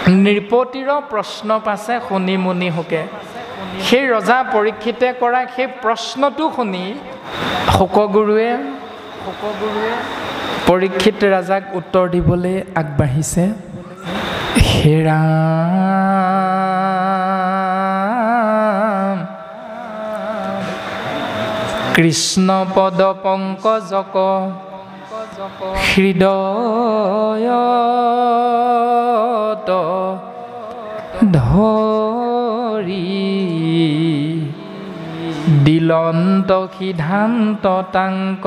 নৃপতিৰ প্ৰশ্ন পাছে শুনি মুনি হোকে। সেই ৰজা পৰীক্ষিতে কৰা সেই প্ৰশ্নটো শুনি শুকগুৰুৱে পৰীক্ষিত ৰাজাক উত্তৰ দিবলৈ আগবাঢ়িছে। হে ৰাম, কৃষ্ণ পদ পংকজক হৃদয়ত ধৰি দিলন্ত সিদ্ধান্ত তাংক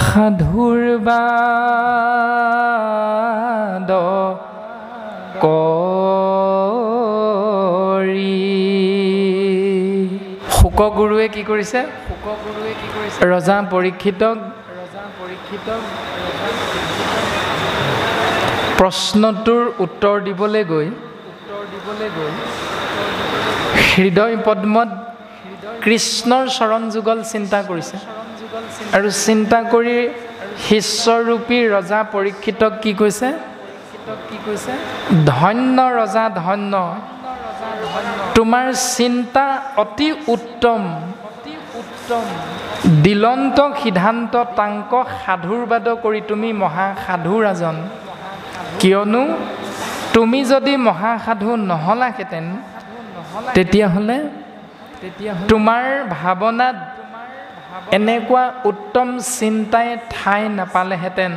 সাধুৰ বাদ কৰি। শুকগুৰুৱে কি কৰিছে? ৰজা পৰীক্ষিতক প্ৰশ্নটোৰ উত্তৰ দিবলৈ গৈ হৃদয় পদ্মত কৃষ্ণৰ চৰণ যুগল চিন্তা কৰিছে আৰু চিন্তা কৰি শিষ্যৰূপী ৰজা পৰীক্ষিতক কি কৈছে? ধন্য ৰজা ধন্য, তোমাৰ চিন্তা অতি উত্তম। দিলন্ত সিদ্ধান্ত তাংক সাধুৰ বাদ কৰি তুমি মহাসাধু ৰাজন। কিয়নো তুমি যদি মহাসাধু নহলাহেঁতেন তেতিয়াহ'লে তোমাৰ ভাৱনাত এনেকুৱা উত্তম চিন্তাই ঠাই নাপালেহেঁতেন।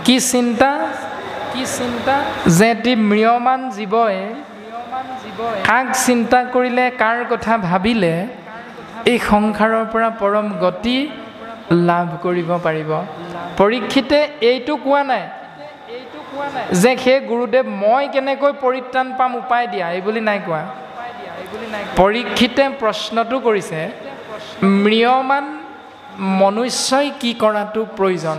কি চিন্তা? যে এটি ম্ৰিয়মান জীৱই কাক চিন্তা কৰিলে, কাৰ কথা ভাবিলে এই সংসাৰৰ পৰা পৰম গতি লাভ কৰিব পাৰিব। পৰীক্ষিতে এইটো কোৱা নাই যে সেই গুৰুদেৱ মই কেনেকৈ পৰিত্ৰাণ পাম উপায় দিয়া, এই বুলি নাই কোৱা। পৰীক্ষিতে প্ৰশ্নটো কৰিছে ম্ৰিয়মান মনুষ্যই কি কৰাটো প্ৰয়োজন।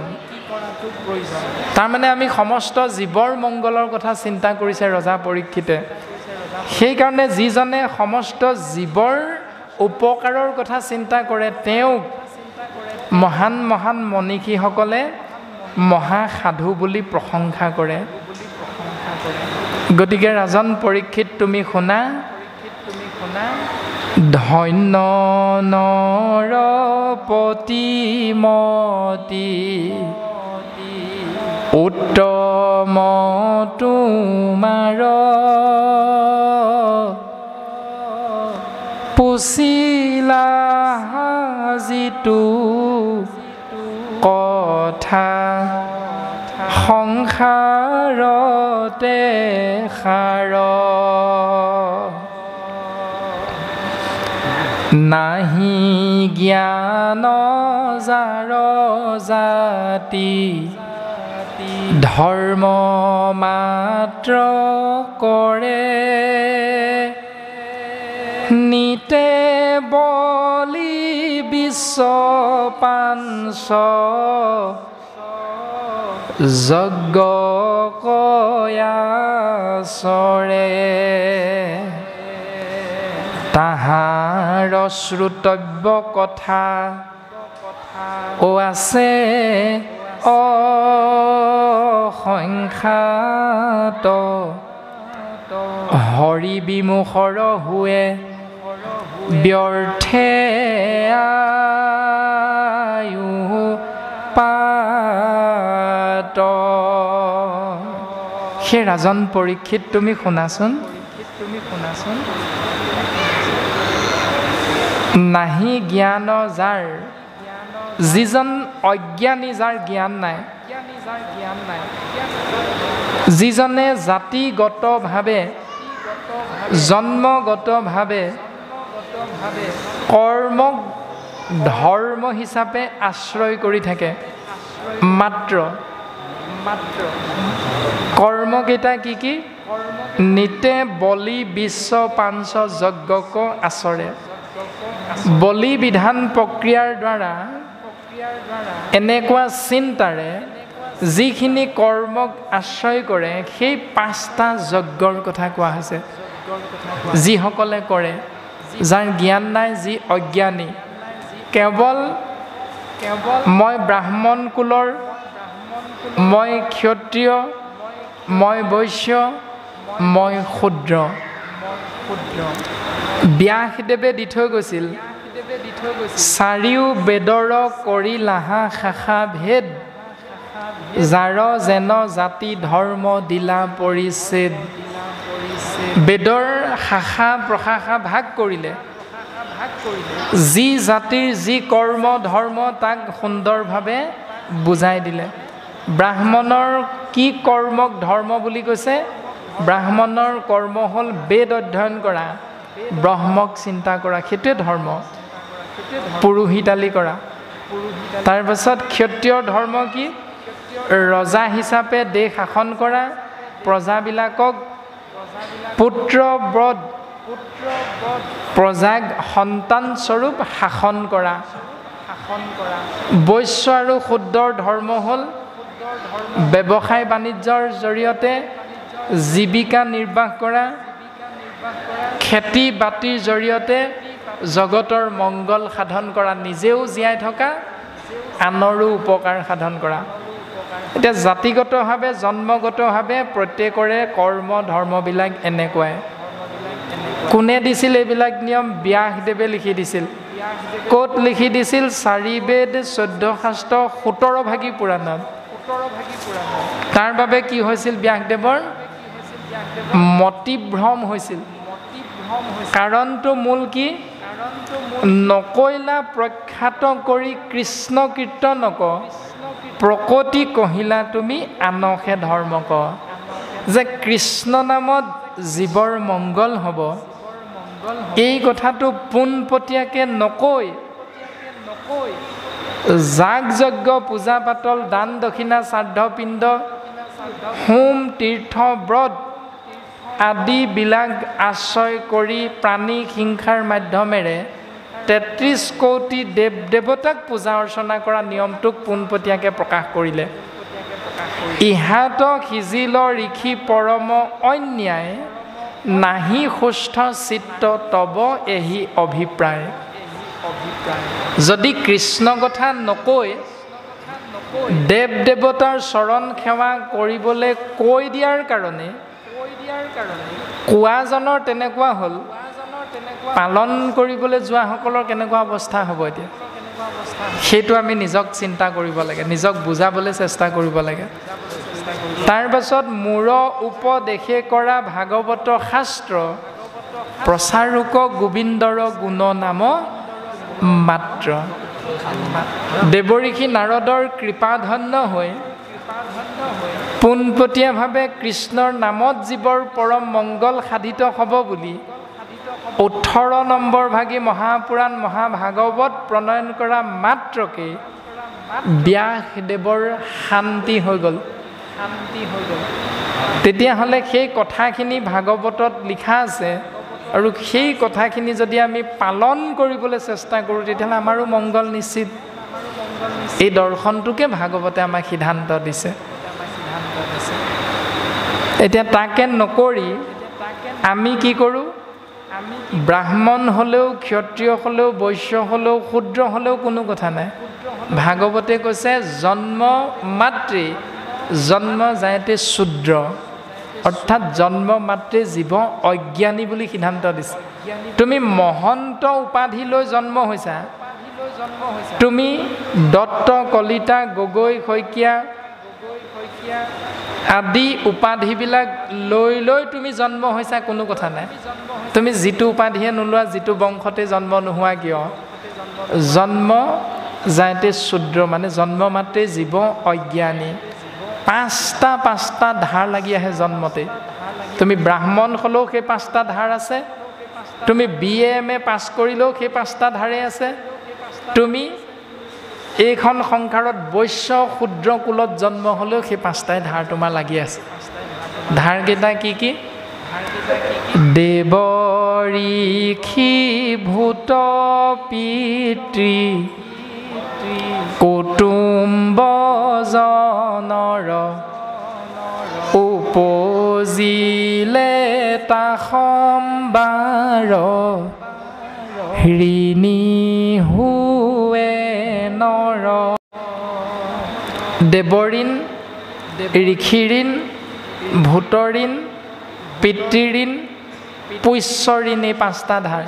তাৰমানে আমি সমস্ত জীৱৰ মংগলৰ কথা চিন্তা কৰিছে ৰজা পৰীক্ষিতে। সেইকাৰণে যিজনে সমস্ত জীৱৰ উপকাৰৰ কথা চিন্তা কৰে তেওঁক মহান মহান মনীষীসকলে মহাসাধু বুলি প্ৰশংসা কৰে। গতিকে ৰাজন পৰীক্ষিত তুমি শুনা, ধন্য নৰপতিমতী উত্তম তোমাৰ পুছিলা যিটো কথা সংসাৰতে সাৰ নাহি জ্ঞান যাৰ জাতি ধৰ্ম মাত্ৰ কৰে নিতে বলি বিশ্ব পাঞ্চ যজ্ঞ কয়াচৰে তাহাৰ শ্ৰুতব্য কথা আছে অসংখ্যাত হৰি বিমুখৰ হুৱে ব্যৰ্থে আয়ু পাত। সেই ৰাজন পৰীক্ষিত তুমি শুনাচোন, নাহি জ্ঞান যাৰ, যিজন অজ্ঞানী, যাৰ জ্ঞান নাই, যিজনে জাতিগতভাৱে জন্মগতভাৱে কৰ্মক ধৰ্ম হিচাপে আশ্ৰয় কৰি থাকে। মাত্ৰ কৰ্মকেইটা কি কি? নিতে বলি বিশ্ব পাঞ্চ যজ্ঞক আচৰে। বলি বিধান প্ৰক্ৰিয়াৰ দ্বাৰা এনেকুৱা চিন্তাৰে যিখিনি কৰ্মক আশ্ৰয় কৰে সেই 5টা যজ্ঞৰ কথা কোৱা হৈছে। যিসকলে কৰে, যাৰ জ্ঞান নাই, যি অজ্ঞানী, কেৱল মই ব্ৰাহ্মণ কুলৰ, মই ক্ষত্ৰিয়, মই বৈশ্য মই শূদ্ৰ ব্যাসদেৱে দি থৈ গৈছিল চাৰিও বেদৰ কৰি লাহা শাখা ভেদ যাৰ যেন জাতি ধৰ্ম দিলা পৰিছেদ বেদৰ শাখা প্ৰশাখা ভাগ কৰিলে যি জাতিৰ যি কৰ্ম ধৰ্ম তাক সুন্দৰভাৱে বুজাই দিলে ব্ৰাহ্মণৰ কি কৰ্মক ধৰ্ম বুলি কৈছে ব্ৰাহ্মণৰ কৰ্ম হ'ল বেদ অধ্যয়ন কৰা ব্ৰহ্মক চিন্তা কৰা সেইটোৱে ধৰ্ম পুৰোহিতালি কৰা তাৰপিছত ক্ষত্ৰিয়ৰ ধৰ্ম কি ৰজা হিচাপে দেশ শাসন কৰা প্ৰজাবিলাকক পুত্ৰব্ৰত প্ৰজাক সন্তান স্বৰূপ শাসন কৰা বৈশ্য আৰু শূদ্ৰৰ ধৰ্ম হ'ল ব্যৱসায় বাণিজ্যৰ জৰিয়তে জীৱিকা নিৰ্বাহ কৰা খেতি বাতিৰ জৰিয়তে জগতৰ মংগল সাধন কৰা নিজেও জীয়াই থকা আনৰো উপকাৰ সাধন কৰা এতিয়া জাতিগতভাৱে জন্মগতভাৱে প্ৰত্যেকৰে কৰ্ম ধৰ্মবিলাক এনেকুৱাই কোনে দিছিল এইবিলাক নিয়ম ব্যাসদেৱে লিখি দিছিল ক'ত লিখি দিছিল 4 বেদ 14 শাস্ত্ৰ 17 ভাগী পুৰাণত তাৰ বাবে কি হৈছিল ব্যাসদেৱৰ মতিভ্ৰম হৈছিল কাৰণটো মূল কি নকৈলা প্ৰখ্যাত কৰি কৃষ্ণ কীৰ্তনক প্ৰকৃতি কহিলা তুমি আনহে ধৰ্মক যে কৃষ্ণ নামত জীৱৰ মংগল হ'ব এই কথাটো পোনপটীয়াকৈ নকৈ যাগ যজ্ঞ পূজা পাতল দান দক্ষিণা শ্ৰাদ্ধ পিণ্ড হোম তীৰ্থ ব্ৰত আদিবিলাক আশ্ৰয় কৰি প্ৰাণী হিংসাৰ মাধ্যমেৰে 33 কোটি দেৱ দেৱতাক পূজা অৰ্চনা কৰা নিয়মটোক পোনপটীয়াকৈ প্ৰকাশ কৰিলে ইহাত সিজিল ঋষি পৰম অন্যায় নাহি সুস্থ চিত্ত তব এহি অভিপ্ৰায় যদি কৃষ্ণ কথা নকৈ দেৱ দেৱতাৰ চৰণ সেৱা কৰিবলৈ কৈ দিয়াৰ কাৰণে কোৱাজনৰ তেনেকুৱা হ'ল পালন কৰিবলৈ যোৱাসকলৰ কেনেকুৱা অৱস্থা হ'ব এতিয়া সেইটো আমি নিজক চিন্তা কৰিব লাগে নিজক বুজাবলৈ চেষ্টা কৰিব লাগে তাৰ পাছত মূৰ উপদেশে কৰা ভাগৱত শাস্ত্ৰ প্ৰচাৰক গোবিন্দৰ গুণ নাম মাত্ৰ দেৱঋষি নাৰদৰ কৃপাধন্য হৈ পোনপটীয়াভাৱে কৃষ্ণৰ নামত জীৱৰ পৰম মংগল সাধিত হ'ব বুলি 18 নম্বৰ ভাগী মহাপুৰাণ মহাভাগৱত প্ৰণয়ন কৰা মাত্ৰকে ব্যাসদেৱৰ শান্তি হৈ গ'ল তেতিয়াহ'লে সেই কথাখিনি ভাগৱতত লিখা আছে আৰু সেই কথাখিনি যদি আমি পালন কৰিবলৈ চেষ্টা কৰোঁ তেতিয়াহ'লে আমাৰো মংগল নিশ্চিত এই দৰ্শনটোকে ভাগৱতে আমাক সিদ্ধান্ত দিছে এতিয়া তাকে নকৰি আমি কি কৰোঁ ব্ৰাহ্মণ হ'লেও ক্ষত্ৰিয় হ'লেও বৈশ্য হ'লেও শূদ্ৰ হ'লেও কোনো কথা নাই ভাগৱতে কৈছে জন্ম মাতৃ জন্ম যায়তে শূদ্ৰ অৰ্থাৎ জন্ম মাতৃ জীৱ অজ্ঞানী বুলি সিদ্ধান্ত দিছে তুমি মহন্ত উপাধি লৈ জন্ম হৈছা তুমি দত্ত কলিতা গগৈ শইকীয়া আদি উপাধিবিলাক লৈ লৈ তুমি জন্ম হৈছা কোনো কথা নাই তুমি যিটো উপাধিয়ে নোলোৱা যিটো বংশতে জন্ম নোহোৱা কিয় জন্ম যায়তে শূদ্ৰ মানে জন্ম মাত্ৰে জীৱ অজ্ঞানী পাঁচটা ধাৰ লাগি আহে জন্মতে তুমি ব্ৰাহ্মণ হ'লেও সেই 5টা ধাৰ আছে তুমি BA-MA পাছ কৰিলেও সেই 5টা ধাৰে আছে তুমি এইখন সংসাৰত বৈশ্য শূদ্ৰ কুলত জন্ম হ'লেও সেই 5টাই ধাৰ তোমাৰ লাগি আছে ধাৰকেইটা কি কি দেৱ ঋষি ভূত পিতৃ কুটুম্ব জনৰ উপজিলে তা সম্বাৰ ঋণী হুৱে নৰ দেৱঋণ ঋষিঋণ ভূতৰ ঋণ, পিতৃঋণ, পুষ্য ঋণ, এই 5টা ধাৰ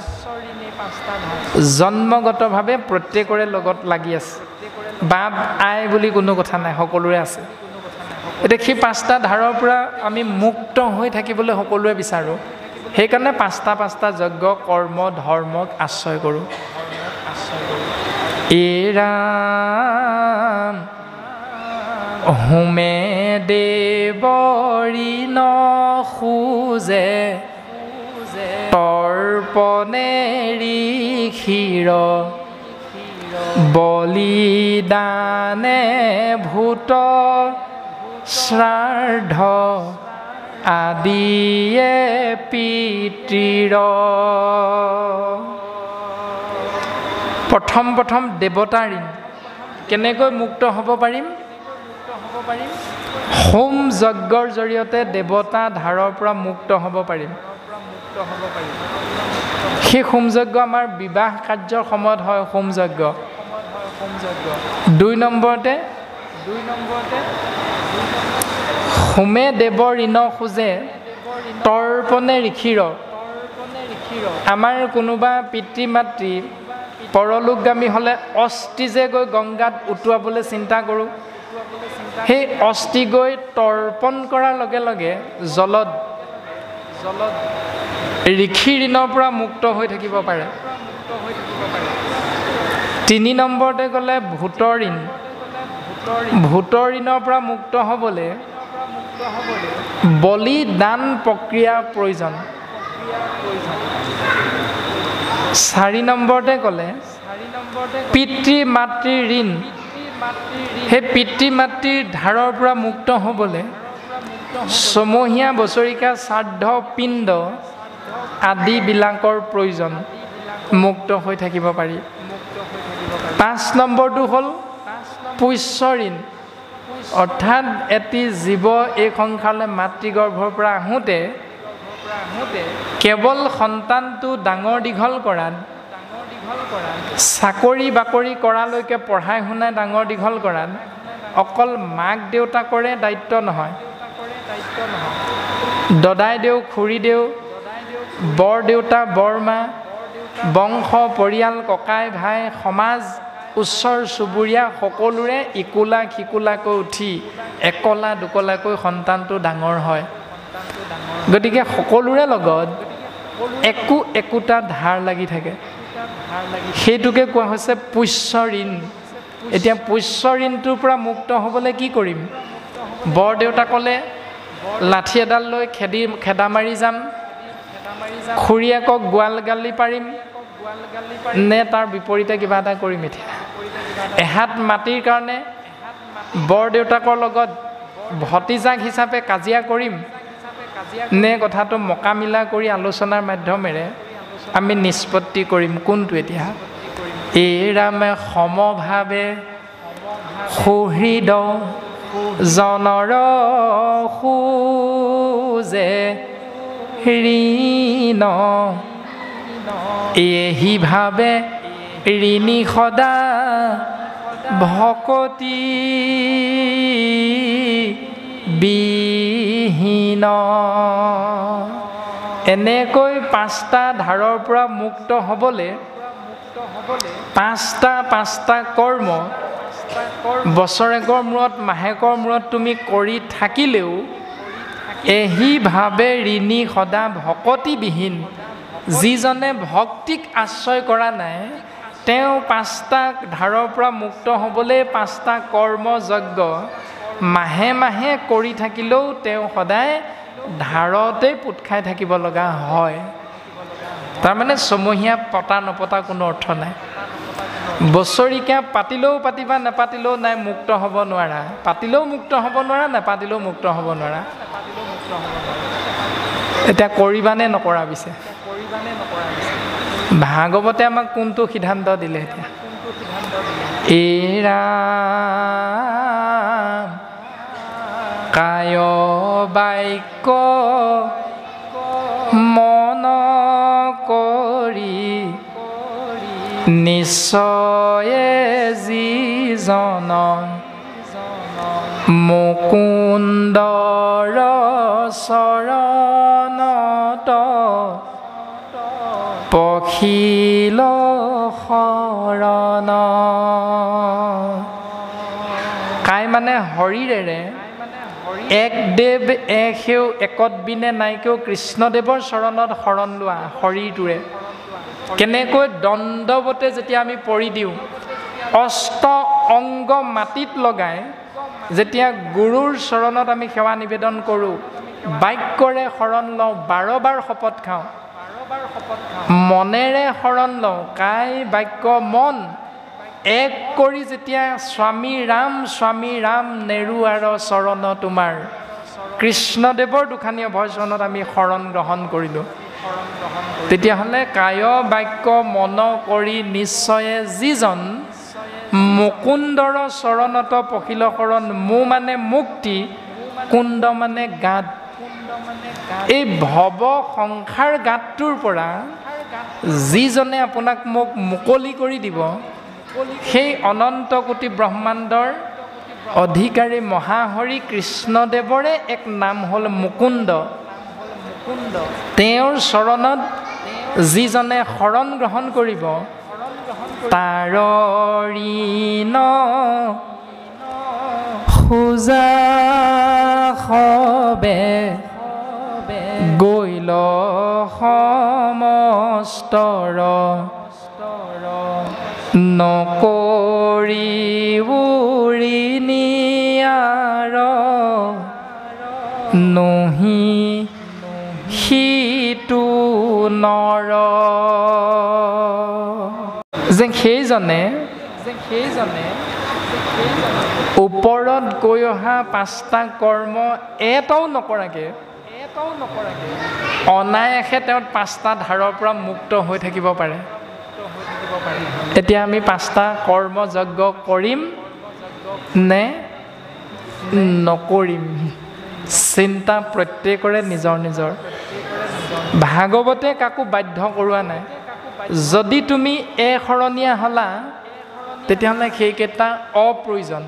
জন্মগতভাৱে প্ৰত্যেকৰে লগত লাগি আছে। বাপ আই বুলি কোনো কথা নাই, সকলোৰে আছে। এতিয়া সেই 5টা ধাৰৰ পৰা আমি মুক্ত হৈ থাকিবলৈ সকলোৱে বিচাৰোঁ। সেইকাৰণে 5টা যজ্ঞ কৰ্ম ধৰ্মক আশ্ৰয় কৰোঁ। এৰাম হোমে দেৱৰী নখোজে তৰ্পণেৰি ক্ষীৰ বলিদানে ভূত শ্ৰাদ্ধ আদিয়ে পিতৃৰ। প্ৰথম দেৱতা ঋণ কেনেকৈ মুক্ত হ'ব পাৰিম? হোম যজ্ঞৰ জৰিয়তে দেৱতা ধাৰৰ পৰা মুক্ত হ'ব পাৰিম। সেই হোম যজ্ঞ আমাৰ বিবাহ কাৰ্যৰ সময়ত হয়। হোম যজ্ঞ 2 নম্বৰতে হোমে দেৱ ঋণ খোজে তৰ্পণে ঋষিৰ। আমাৰ কোনোবা পিতৃ মাতৃ পৰলোকগামী হ'লে অস্থি যে গৈ গংগাত উটুৱাবলৈ চিন্তা কৰোঁ, সেই অস্থি গৈ তৰ্পণ কৰাৰ লগে লগে জলত ঋষি ঋণৰ পৰা মুক্ত হৈ থাকিব পাৰে। 3 নম্বৰতে গ'লে ভূতৰ ঋণ। ভূতৰ ঋণৰ পৰা মুক্ত হ'বলৈ বলিদান প্ৰক্ৰিয়াৰ প্ৰয়োজন। 4 নম্বৰতে ক'লে পিতৃ মাতৃৰ ঋণ। সেই পিতৃ মাতৃৰ ধাৰৰ পৰা মুক্ত হ'বলৈ ছমহীয়া বছৰিকা শ্ৰাদ্ধ পিণ্ড আদিবিলাকৰ প্ৰয়োজন, মুক্ত হৈ থাকিব পাৰি। 5 নম্বৰটো হ'ল পুষ্য ঋণ। অৰ্থাৎ এটি জীৱ এই সংসাৰলৈ মাতৃগৰ্ভৰ পৰা আহোঁতে কেৱল সন্তানটো ডাঙৰ দীঘল কৰাত, চাকৰি বাকৰি কৰালৈকে পঢ়াই শুনাই ডাঙৰ দীঘল কৰাত অকল মাক দেউতাকৰে দায়িত্ব নহয়, দদাইদেউ, খুৰীদেউ, বৰদেউতা, বৰমা, বংশ পৰিয়াল, ককাই ভাই, সমাজ, ওচৰ চুবুৰীয়া সকলোৰে ইকোলা সিকোলাকৈ উঠি একলা দুকলাকৈ সন্তানটো ডাঙৰ হয়। গতিকে সকলোৰে লগত একোটা ধাৰ লাগি থাকে। সেইটোকে কোৱা হৈছে পুষ্য ঋণ। এতিয়া পুষ্য ঋণটোৰ পৰা মুক্ত হ'বলৈ কি কৰিম? বৰদেউতাকলে লাঠি এডাল লৈ খেদা মাৰি যাম, খুৰীয়েকক গোৱাল গালি পাৰিম নে তাৰ বিপৰীতে কিবা এটা কৰিম? এতিয়া এহাত মাটিৰ কাৰণে বৰদেউতাকৰ লগত ভতিজাক হিচাপে কাজিয়া কৰিম নে কথাটো মকামিলা কৰি আলোচনাৰ মাধ্যমেৰে আমি নিষ্পত্তি কৰিম? কোনটো? এতিয়া এৰামে সমভাৱে সুহৃদ জনৰ খোজে ঋণ এহি ভাৱে ঋণী সদা ভকতি বিহীন। এনেকৈ 5টা ধাৰৰ পৰা মুক্ত হ'বলৈ 5টা কৰ্ম বছৰেকৰ মূৰত, মাহেকৰ মূৰত তুমি কৰি থাকিলেও এহিভাৱে ঋণী সদা ভকতিবিহীন। যিজনে ভক্তিক আশ্ৰয় কৰা নাই তেওঁ 5টা ধাৰৰ পৰা মুক্ত হ'বলৈ 5টা কৰ্ম যজ্ঞ মাহে মাহে কৰি থাকিলেও তেওঁ সদায় ধাৰতে পোত খাই থাকিব লগা হয়। তাৰমানে ছমহীয়া পতা নপতা কোনো অৰ্থ নাই। বছৰিকা পাতিলেও পাতিবা, নেপাতিলেও নাই, মুক্ত হ'ব নোৱাৰা। পাতিলেও মুক্ত হ'ব নোৱাৰা, নেপাতিলেও মুক্ত হ'ব নোৱাৰা। এতিয়া কৰিবানে নকৰা? পিছে ভাগৱতে আমাক কোনটো সিদ্ধান্ত দিলে? এতিয়া এৰা কায় বাক্য মন কৰি নিশ্চয়ে যিজন মুকুন্দৰ চৰণত পখিল শৰণ। কাই মানে হৰিৰেৰে এক দেৱ এক সেউ একত বিনে নাইকেও কৃষ্ণদেৱৰ চৰণত শৰণ লোৱা শৰীৰটোৰে। কেনেকৈ দণ্ডৱতে যেতিয়া আমি পৰি দিওঁ, অষ্ট অংগ মাটিত লগাই যেতিয়া গুৰুৰ চৰণত আমি সেৱা নিবেদন কৰোঁ, বাক্যৰে শৰণ লওঁ, 12 বাৰ শপত খাওঁ, মনেৰে শৰণ লওঁ, কাই বাক্য মন এক কৰি যেতিয়া স্বামী ৰাম নেৰু আৰু চৰণ তোমাৰ, কৃষ্ণদেৱৰ দুখানীয় ভয়চৰণত আমি শৰণ গ্ৰহণ কৰিলোঁ। তেতিয়াহ'লে কায় বাক্য মন কৰি নিশ্চয়ে যিজন মুকুন্দৰ চৰণত পখিল শৰণ। মু মানে মুক্তি, কুণ্ড মানে গাত। এই ভৱ সংসাৰ গাতটোৰ পৰা যিজনে আপোনাক মোক মুকলি কৰি দিব, সেই অনন্ত কোটি ব্ৰহ্মাণ্ডৰ অধিকাৰী মহাহৰি কৃষ্ণদেৱৰে এক নাম হ'ল মুকুন্দ। তেওঁৰ চৰণত যিজনে শৰণ গ্ৰহণ কৰিব, তাৰ ঋণ খোজা সবে গৈল সমস্তৰ, নকৰি উৰি নিয়াৰ নহি সিটো নৰ। যে সেইজনে ওপৰত গৈ অহা 5টা কৰ্ম এটাও নকৰাকৈ অনায়াসে তেওঁ 5টা ধাৰৰ পৰা মুক্ত হৈ থাকিব পাৰে। এতিয়া আমি 5টা কৰ্ম যজ্ঞ কৰিম নে নকৰিম, চিন্তা প্ৰত্যেকৰে নিজৰ নিজৰ। ভাগৱতে কাকো বাধ্য কৰোৱা নাই। যদি তুমি শৰণীয়া হ'লা, তেতিয়াহ'লে সেইকেইটা অপ্ৰয়োজন।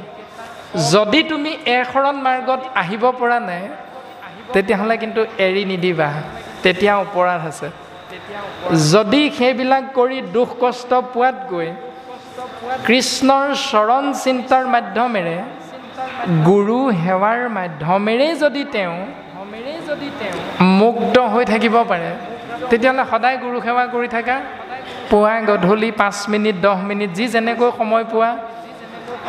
যদি তুমি শৰণ মাৰ্গত আহিব পৰা নাই, তেতিয়াহ'লে কিন্তু এৰি নিদিবা, তেতিয়া অপৰাধ আছে। যদি সেইবিলাক কৰি দুখ কষ্ট পোৱাতকৈ কৃষ্ণৰ চৰণ চিন্তাৰ মাধ্যমেৰে, গুৰু সেৱাৰ মাধ্যমেৰে যদি তেওঁ মুক্ত হৈ থাকিব পাৰে, তেতিয়াহ'লে সদায় গুৰু সেৱা কৰি থাকা। পুৱা গধূলি 5 মিনিট 10 মিনিট যি যেনেকৈ সময় পোৱা,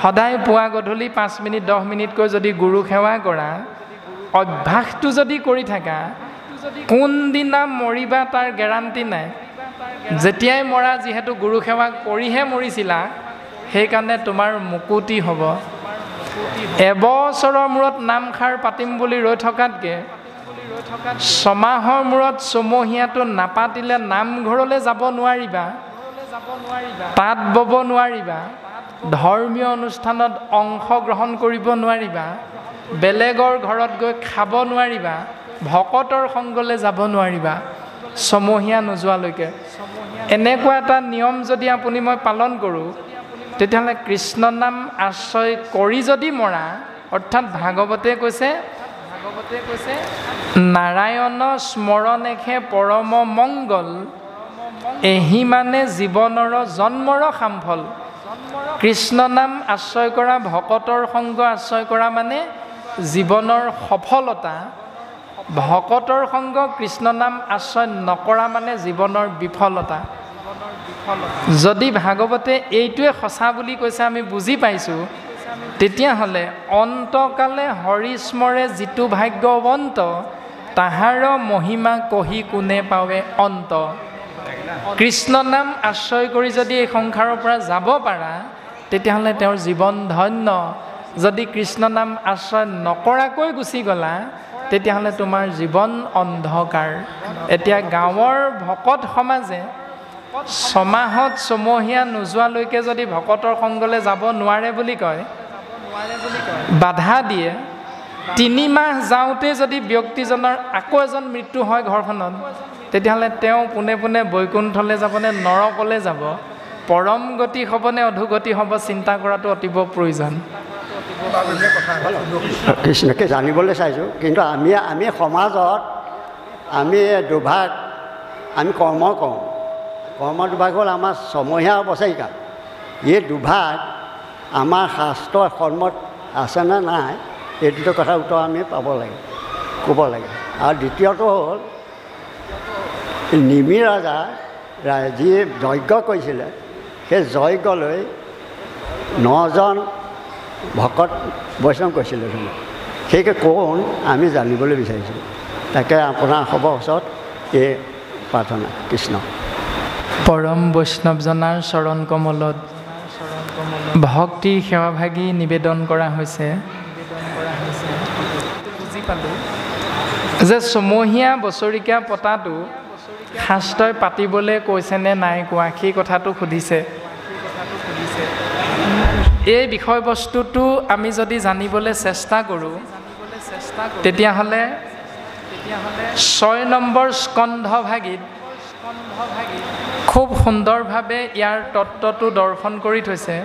সদায় পুৱা গধূলি 5 মিনিট 10 মিনিটকৈ যদি গুৰু সেৱা কৰা, অভ্যাসটো যদি কৰি থাকা, কোনদিনা মৰিবা তাৰ গেৰাণ্টি নাই। যেতিয়াই মৰা, যিহেতু গুৰু সেৱা কৰিহে মৰিছিলা, সেইকাৰণে তোমাৰ মুকুতি হ'ব। এবছৰৰ মূৰত নামষাৰ পাতিম বুলি ৰৈ থকাতকৈ 6 মাহৰ মূৰত ছমহীয়াটো নাপাতিলে নামঘৰলৈ যাব নোৱাৰিবা, তাঁত বব নোৱাৰিবা, ধৰ্মীয় অনুষ্ঠানত অংশগ্ৰহণ কৰিব নোৱাৰিবা, বেলেগৰ ঘৰত গৈ খাব নোৱাৰিবা, ভকতৰ সংগলৈ যাব নোৱাৰিবা, ছমহীয়া নোযোৱালৈকে। এনেকুৱা এটা নিয়ম যদি আপুনি মই পালন কৰোঁ, তেতিয়াহ'লে কৃষ্ণ নাম আশ্ৰয় কৰি যদি মৰা, অৰ্থাৎ ভাগৱতে কৈছে নাৰায়ণ স্মৰণেহে পৰম মংগল, এহি মানে জীৱনৰ জন্মৰ সামফল। কৃষ্ণ নাম আশ্ৰয় কৰা, ভকতৰ সংগ আশ্ৰয় কৰা মানে জীৱনৰ সফলতা। ভকতৰ সংগ কৃষ্ণ নাম আশ্ৰয় নকৰা মানে জীৱনৰ বিফলতা। যদি ভাগৱতে এইটোৱে সঁচা বুলি কৈছে আমি বুজি পাইছোঁ, তেতিয়াহ'লে অন্তকালে হৰিস্মৰে যিটো ভাগ্যৱন্ত, তাহাৰ মহিমা কহি কোনে পাৱে অন্ত। কৃষ্ণ নাম আশ্ৰয় কৰি যদি এই সংসাৰৰ পৰা যাব পাৰা, তেতিয়াহ'লে তেওঁৰ জীৱন ধন্য। যদি কৃষ্ণ নাম আশ্ৰয় নকৰাকৈ গুচি গ'লা, তেতিয়াহ'লে তোমাৰ জীৱন অন্ধকাৰ। এতিয়া গাঁৱৰ ভকত সমাজে 6 মাহত ছমহীয়া নোযোৱালৈকে যদি ভকতৰ সংগলৈ যাব নোৱাৰে বুলি কয়, বাধা দিয়ে, 3 মাহ যাওঁতে যদি ব্যক্তিজনৰ আকৌ এজন মৃত্যু হয় ঘৰখনত, তেতিয়াহ'লে তেওঁ পোনে পোনে বৈকুণ্ঠলৈ যাবনে নৰকলৈ যাব, পৰম গতি হ'বনে অধোগতি হ'ব, চিন্তা কৰাটো অতীৱ প্ৰয়োজন। কৃষ্ণকে জানিবলৈ চাইছোঁ। কিন্তু আমি সমাজত আমি দুভাগ, আমি কৰ্ম কৰোঁ। কৰ্ম দুভাগ হ'ল আমাৰ ছমহীয়া আৰু বছৰেকীয়া। এই দুভাগ আমাৰ শাস্ত্ৰ কৰ্মত আছেনে নাই, এই দুটা কথাৰ উত্তৰ আমি পাব লাগে, ক'ব লাগে। আৰু দ্বিতীয়টো হ'ল নিমি ৰজা যি যজ্ঞ কৰিছিলে, সেই যজ্ঞলৈ 9জন ভকত বৈষ্ণৱ কৈছিলে। সেইকে কোন আমি জানিবলৈ বিচাৰিছোঁ। তাকে আপোনাৰ সবৰ ওচৰত এই প্ৰাৰ্থনা। কৃষ্ণ। পৰম বৈষ্ণৱজনাৰ চৰণ কমলত ভক্তিৰ সেৱাভাগী নিবেদন কৰা হৈছে। বুজি পালোঁ যে ছমহীয়া বছৰেকীয়া পতাটো শাস্ত্ৰই পাতিবলৈ কৈছেনে নাই কোৱা, সেই কথাটো সুধিছে। এই বিষয়বস্তুটো আমি যদি জানিবলৈ চেষ্টা কৰোঁ, তেতিয়াহ'লে 6 নম্বৰ স্কন্ধভাগীত খুব সুন্দৰভাৱে ইয়াৰ তত্ত্বটো দৰ্শন কৰি থৈছে।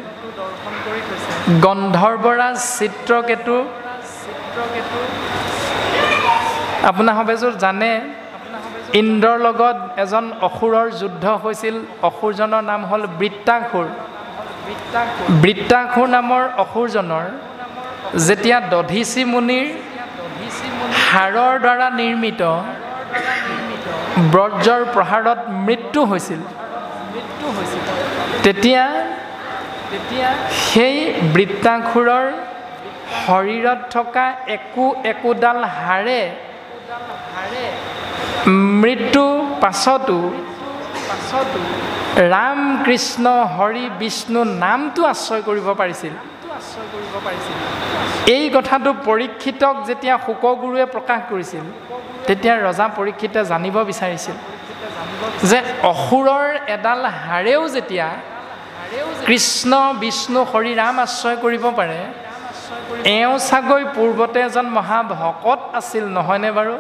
গন্ধৰ্বৰাজ চিত্ৰকেতু, আপোনাৰ সবেজোৰ জানে ইন্দ্ৰৰ লগত এজন অসুৰৰ যুদ্ধ হৈছিল। অসুৰজনৰ নাম হ'ল বৃত্তাসুৰ। বৃত্তাসুৰ নামৰ অসুৰজনৰ যেতিয়া দধীচি মুনিৰ হাড়ৰ দ্বাৰা নিৰ্মিত ব্ৰজৰ প্ৰহাৰত মৃত্যু হৈছিল, তেতিয়া সেই বৃত্তাসুৰৰ শৰীৰত থকা একোডাল হাড়ে মৃত্যু পাছতো ৰাম কৃষ্ণ হৰি বিষ্ণু নামটো আশ্ৰয় কৰিব পাৰিছিল। এই কথাটো পৰীক্ষিতক যেতিয়া শুকগুৰুৱে প্ৰকাশ কৰিছিল, তেতিয়া ৰজা পৰীক্ষিতে জানিব বিচাৰিছিল যে অসুৰৰ এডাল হাড়েও যেতিয়া কৃষ্ণ বিষ্ণু হৰি ৰাম আশ্ৰয় কৰিব পাৰে, এওঁ চাগৈ পূৰ্বতে এজন মহাভকত আছিল নহয়নে বাৰু?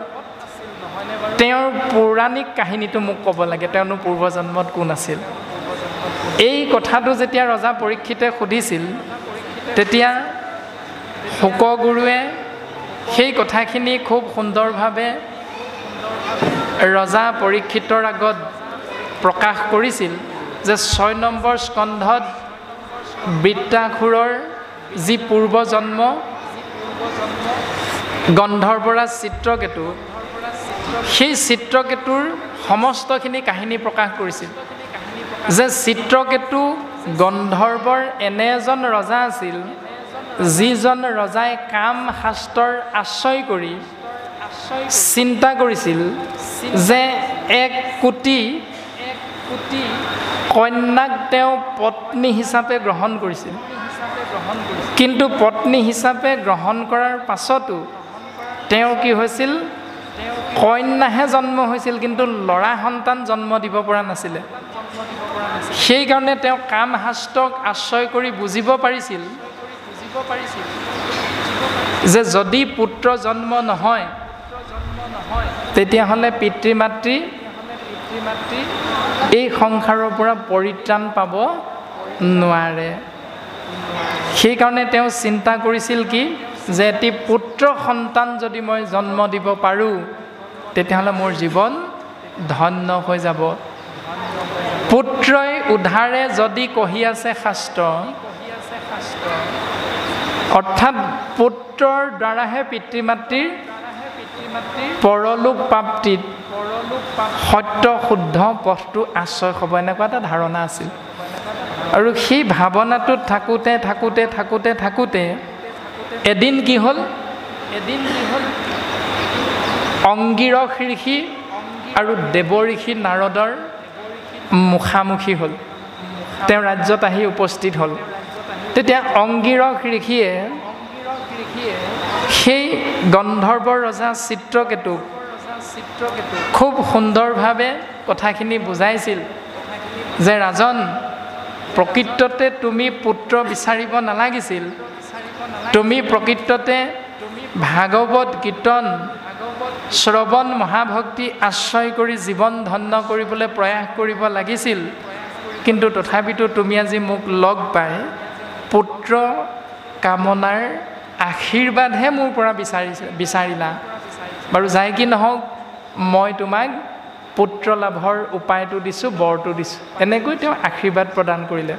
তেওঁৰ পৌৰাণিক কাহিনীটো মোক ক'ব লাগে, তেওঁনো পূৰ্বজন্মত কোন আছিল? এই কথাটো যেতিয়া ৰজা পৰীক্ষিতে সুধিছিল, তেতিয়া শুকগুৰুৱে সেই কথাখিনি খুব সুন্দৰভাৱে ৰজা পৰীক্ষিতৰ আগত প্ৰকাশ কৰিছিল যে 6 নম্বৰ স্কন্ধত বৃত্তাসুৰৰ যি পূৰ্বজন্ম গন্ধৰ্বৰাজ চিত্ৰকেতু, সেই চিত্ৰকেতুৰ সমস্তখিনি কাহিনী প্ৰকাশ কৰিছিল যে চিত্ৰকেতু গন্ধৰ্বৰ এনে এজন ৰজা আছিল, যিজন ৰজাই কাম শাস্ত্ৰৰ আশ্ৰয় কৰি চিন্তা কৰিছিল যে 1 কোটি কন্যাক তেওঁ পত্নী হিচাপে গ্ৰহণ কৰিছিল। কিন্তু পত্নী হিচাপে গ্ৰহণ কৰাৰ পাছতো তেওঁ কি হৈছিল, কন্যাহে জন্ম হৈছিল, কিন্তু ল'ৰা সন্তান জন্ম দিব পৰা নাছিলে। সেইকাৰণে তেওঁ কাম শাস্ত্ৰক আশ্ৰয় কৰি বুজিব পাৰিছিল যে যদি পুত্ৰ জন্ম নহয়, তেতিয়াহ'লে পিতৃ মাতৃ এই সংসাৰৰ পৰা পৰিত্ৰাণ পাব নোৱাৰে। সেইকাৰণে তেওঁ চিন্তা কৰিছিল কি, যে এটি পুত্ৰ সন্তান যদি মই জন্ম দিব পাৰোঁ, তেতিয়াহ'লে মোৰ জীৱন ধন্য হৈ যাব। পুত্ৰই উদ্ধাৰে যদি কহি আছে শাস্ত্ৰ, অৰ্থাৎ পুত্ৰৰ দ্বাৰাহে পিতৃ মাতৃৰ পৰলোক প্ৰাপ্তিত সত্য শুদ্ধ পথটো আশ্ৰয় হ'ব, এনেকুৱা এটা ধাৰণা আছিল। আৰু সেই ভাৱনাটোত থাকোঁতে এদিন কি হ'ল, অংগিৰস ঋষি আৰু দেৱ ঋষি নাৰদৰ মুখামুখি হ'ল। তেওঁ ৰাজ্যত আহি উপস্থিত হ'ল। তেতিয়া অংগিৰস ঋষিয়ে সেই গন্ধৰ্বৰ ৰজা চিত্ৰকেতুক খুব সুন্দৰভাৱে কথাখিনি বুজাইছিল যে ৰাজন, প্ৰকৃততে তুমি পুত্ৰ বিচাৰিব নালাগিছিল, তুমি প্ৰকৃততে ভাগৱত কীৰ্তন শ্ৰৱণ মহাভক্তি আশ্ৰয় কৰি জীৱন ধন্য কৰিবলৈ প্ৰয়াস কৰিব লাগিছিল। কিন্তু তথাপিতো তুমি আজি মোক লগ পাই পুত্ৰ কামনাৰ আশীৰ্বাদহে মোৰ পৰা বিচাৰিলা বাৰু যাই কি নহওক মই তোমাক পুত্ৰ লাভৰ উপায়টো দিছোঁ বৰটো দিছোঁ এনেকৈ তেওঁ আশীৰ্বাদ প্ৰদান কৰিলে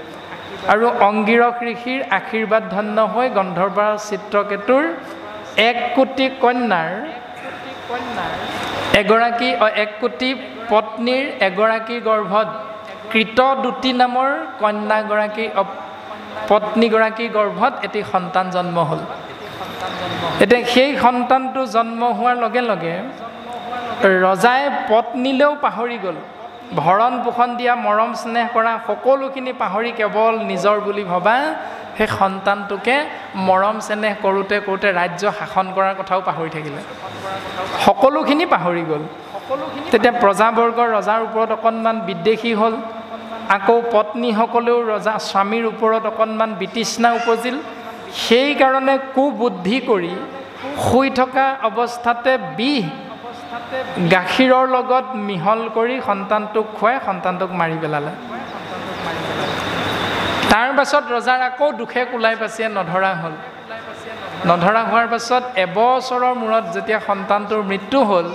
আৰু অংগীৰস ঋষিৰ আশীৰ্বাদ ধন্য হৈ গন্ধৰ্বৰ চিত্ৰকেতুৰ 1 কোটি কন্যাৰ এগৰাকী 1 কোটি পত্নীৰ এগৰাকীৰ গৰ্ভত কৃতদূতী নামৰ কন্যাগৰাকী পত্নীগৰাকীৰ গৰ্ভত এটি সন্তান জন্ম হ'ল এতিয়া সেই সন্তানটো জন্ম হোৱাৰ লগে লগে ৰজাই পত্নীলেও পাহৰি গ'ল ভৰণ পোষণ দিয়া মৰম স্নেহ কৰা সকলোখিনি পাহৰি কেৱল নিজৰ বুলি ভবা সেই সন্তানটোকে মৰম স্নেহ কৰোঁতে কৰোঁতে ৰাজ্য শাসন কৰাৰ কথাও পাহৰি থাকিলে সকলোখিনি পাহৰি গ'ল তেতিয়া প্ৰজাবৰ্গৰ ৰজাৰ ওপৰত অকণমান বিদ্বেষী হ'ল আকৌ পত্নীসকলেও ৰজা স্বামীৰ ওপৰত অকণমান বিতৃষ্ণা উপজিল সেইকাৰণে কুবুদ্ধি কৰি শুই থকা অৱস্থাতে বিষ গাখীৰৰ লগত মিহল কৰি সন্তানটোক খুৱাই সন্তানটোক মাৰি পেলালে তাৰ পাছত ৰজাৰ আকৌ দুখে কোলাই পাচিয়ে নধৰা হ'ল নধৰা হোৱাৰ পাছত এবছৰৰ মূৰত যেতিয়া সন্তানটোৰ মৃত্যু হ'ল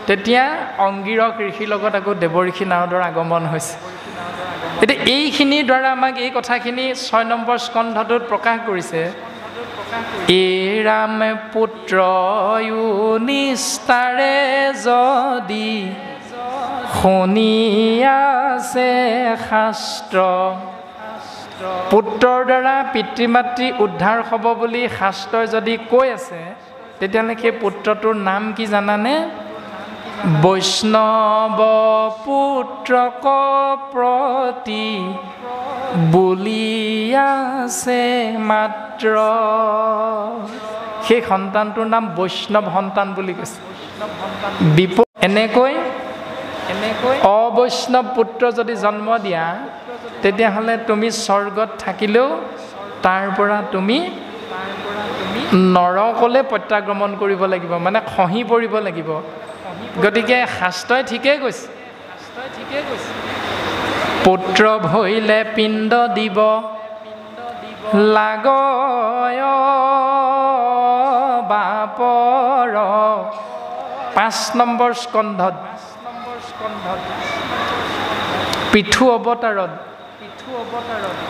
তেতিয়া অংগীৰস ঋষিৰ লগত আকৌ দেৱঋষি নাৰদৰ আগমন হৈছে এতিয়া এইখিনিৰ দ্বাৰা আমাক এই কথাখিনি 6 নম্বৰ স্কন্ধটোত প্ৰকাশ কৰিছে ৰাম পুত্ৰ নিস্তাৰে যদি শুনি আছে শাস্ত্ৰ পুত্ৰৰ দ্বাৰা পিতৃ মাতৃ উদ্ধাৰ হ'ব বুলি শাস্ত্ৰই যদি কৈ আছে তেতিয়াহ'লে সেই পুত্ৰটোৰ নাম কি জানানে বৈষ্ণৱ পুত্ৰক প্ৰতি বুলি আছে মাত্ৰ সেই সন্তানটোৰ নাম বৈষ্ণৱ সন্তান বুলি কৈছে এনেকৈ অবৈষ্ণৱ পুত্ৰ যদি জন্ম দিয়া তেতিয়াহ'লে তুমি স্বৰ্গত থাকিলেও তাৰ পৰা তুমি নৰকলৈ প্ৰত্যাগমন কৰিব লাগিব মানে খহি পৰিব লাগিব গতিকে শাস্ত্ৰই ঠিকেই কৈছে পুত্ৰ ভৈলে পিণ্ড দিব লাগয় বাপৰ 5 নম্বৰ স্কন্ধত পৃথু অৱতাৰত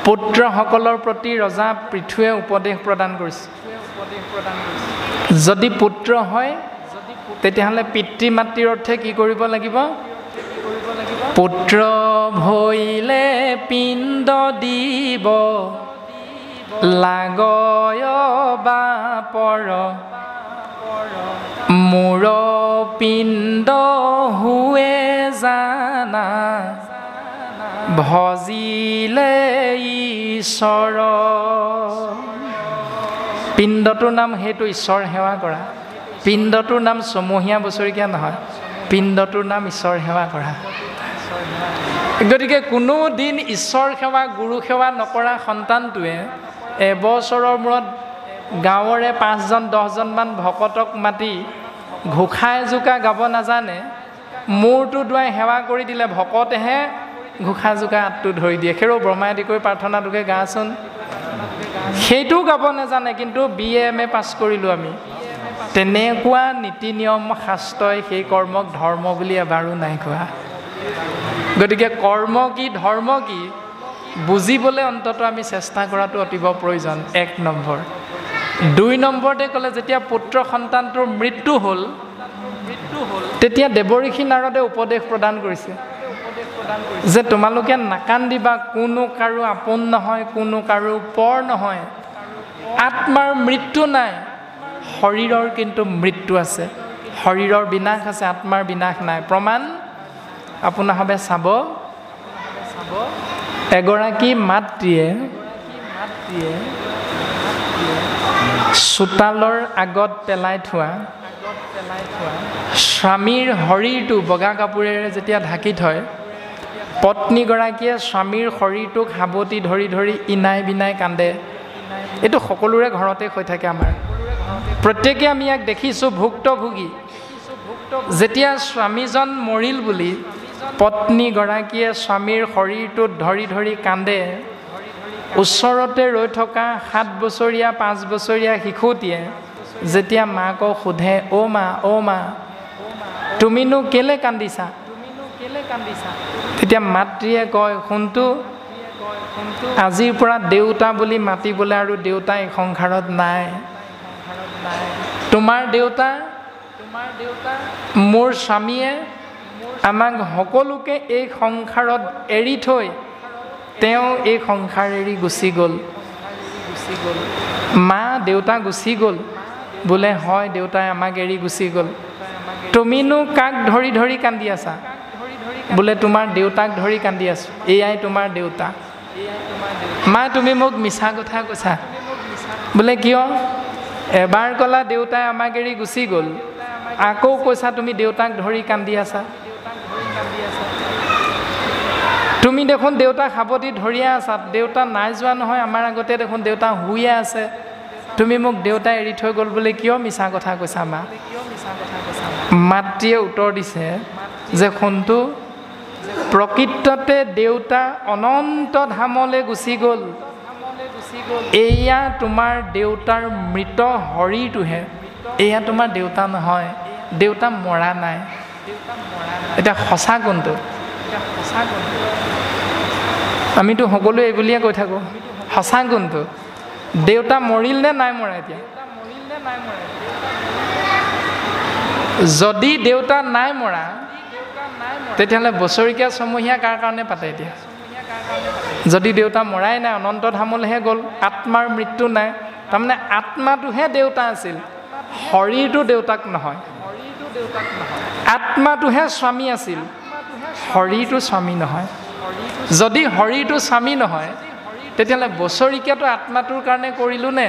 পুত্ৰসকলৰ প্ৰতি ৰজা পৃথুৱে উপদেশ প্ৰদান কৰিছে যদি পুত্ৰ হয় তেতিয়াহ'লে পিতৃ মাতৃৰ অৰ্থে কি কৰিব লাগিব পুত্ৰ ভৈলে পিণ্ড দিব লাগয় বাপৰ মোৰ পিণ্ড হুৱে জানা ভজিলে ঈশ্বৰ পিণ্ডটোৰ নাম সেইটো ঈশ্বৰ সেৱা কৰা পিণ্ডটোৰ নাম ছমহীয়া বছৰীয়া নহয় পিণ্ডটোৰ নাম ঈশ্বৰ সেৱা কৰা গতিকে কোনো দিন ঈশ্বৰ সেৱা গুৰু সেৱা নকৰা সন্তানটোৱে এবছৰৰ মূৰত গাঁৱৰে 5জন 10জনমান ভকতক মাতি ঘোষা এজোকা গাব নাজানে মূৰটো দুৱাই সেৱা কৰি দিলে ভকতেহে ঘোষা জোকা আঁতটো ধৰি দিয়ে সেৰো ব্ৰহ্মাদি কৰি প্ৰাৰ্থনাটোকে গাচোন সেইটোও গাব নাজানে কিন্তু BA MA পাছ কৰিলোঁ আমি তেনেকুৱা নীতি নিয়ম শাস্ত্ৰই সেই কৰ্মক ধৰ্ম বুলি এবাৰো নাই কোৱা গতিকে কৰ্ম কি ধৰ্ম কি বুজিবলৈ অন্ততঃ আমি চেষ্টা কৰাটো অতিব প্ৰয়োজন 1 নম্বৰ 2 নম্বৰতে ক'লে যেতিয়া পুত্ৰ সন্তানটোৰ মৃত্যু হ'ল তেতিয়া দেৱঋষি নাৰদে উপদেশ প্ৰদান কৰিছে যে তোমালোকে নাকান্দিবা কোনো কাৰো আপোন নহয় কোনো কাৰো পৰ নহয় আত্মাৰ মৃত্যু নাই শৰীৰৰ কিন্তু মৃত্যু আছে শৰীৰৰ বিনাশ আছে আত্মাৰ বিনাশ নাই প্ৰমাণ আপোনাৰভাৱে চাব এগৰাকী মাতৃয়ে চোতালৰ আগত পেলাই থোৱা স্বামীৰ শৰীৰটো বগা কাপোৰেৰে যেতিয়া ঢাকি থয় পত্নীগৰাকীয়ে স্বামীৰ শৰীৰটোক সাৱটি ধৰি ধৰি ইনাই বিনাই কান্দে এইটো সকলোৰে ঘৰতে হৈ থাকে আমাৰ প্ৰত্যেকে আমি ইয়াক দেখিছোঁ ভুক্তভোগী যেতিয়া স্বামীজন মৰিল বুলি পত্নীগৰাকীয়ে স্বামীৰ শৰীৰটোত ধৰি ধৰি কান্দে ওচৰতে ৰৈ থকা 7 বছৰীয়া 5 বছৰীয়া শিশুটিয়ে যেতিয়া মাকক সোধে অ' মা তুমিনো কেলে কান্দিছা, তেতিয়া মাতৃয়ে কয় শুনটো আজিৰ পৰা দেউতা বুলি মাতিবলৈ আৰু দেউতা এই সংসাৰত নাই। তোমাৰ দেউতা মোৰ স্বামীয়ে আমাক সকলোকে এই সংসাৰত এৰি থৈ তেওঁ এই সংসাৰ এৰি গুচি গ'ল। মা দেউতা গুচি গ'ল বোলে হয় দেউতাই আমাক এৰি গুচি গ'ল। তুমিনো কাক ধৰি ধৰি কান্দি আছা বোলে তোমাৰ দেউতাক ধৰি কান্দি আছোঁ, এয়াই তোমাৰ দেউতা। মা তুমি মোক মিছা কথা কৈছা বোলে কিয়, এবাৰ ক'লা দেউতাই আমাক এৰি গুচি গ'ল, আকৌ কৈছা তুমি দেউতাক ধৰি কান্দি আছা। তুমি দেখোন দেউতাক সাৱটি ধৰিয়ে আছা, দেউতা নাই যোৱা নহয়, আমাৰ আগতে দেখোন দেউতা শুইয়ে আছে, তুমি মোক দেউতাই এৰি থৈ গ'ল বুলি কিয় মিছা কথা কৈছা মা। মাতৃয়ে উত্তৰ দিছে যে শুনটো প্ৰকৃততে দেউতা অনন্ত ধামলৈ গুচি গ'ল, এয়া তোমাৰ দেউতাৰ মৃত শৰীৰটোহে, এয়া তোমাৰ দেউতা নহয়, দেউতা মৰা নাই। এতিয়া সঁচা কোনটো? আমিতো সকলোৱে এই বুলিয়ে কৈ থাকোঁ, সঁচা কোনটো? দেউতা মৰিল নে নাই মৰা? এতিয়া যদি দেউতা নাই মৰা তেতিয়াহ'লে বছৰিকীয়া ছমহীয়া কাৰ কাৰণে পাতে? এতিয়া যদি দেউতা মৰাই নাই, অনন্ত ধামলৈহে গ'ল, আত্মাৰ মৃত্যু নাই, তাৰমানে আত্মাটোহে দেউতা আছিল, শৰীৰটো দেউতাক নহয়। আত্মাটোহে স্বামী আছিল, শৰীৰটো স্বামী নহয়। যদি শৰীৰটো স্বামী নহয় তেতিয়াহ'লে বছৰিকীয়াটো আত্মাটোৰ কাৰণে কৰিলোঁ নে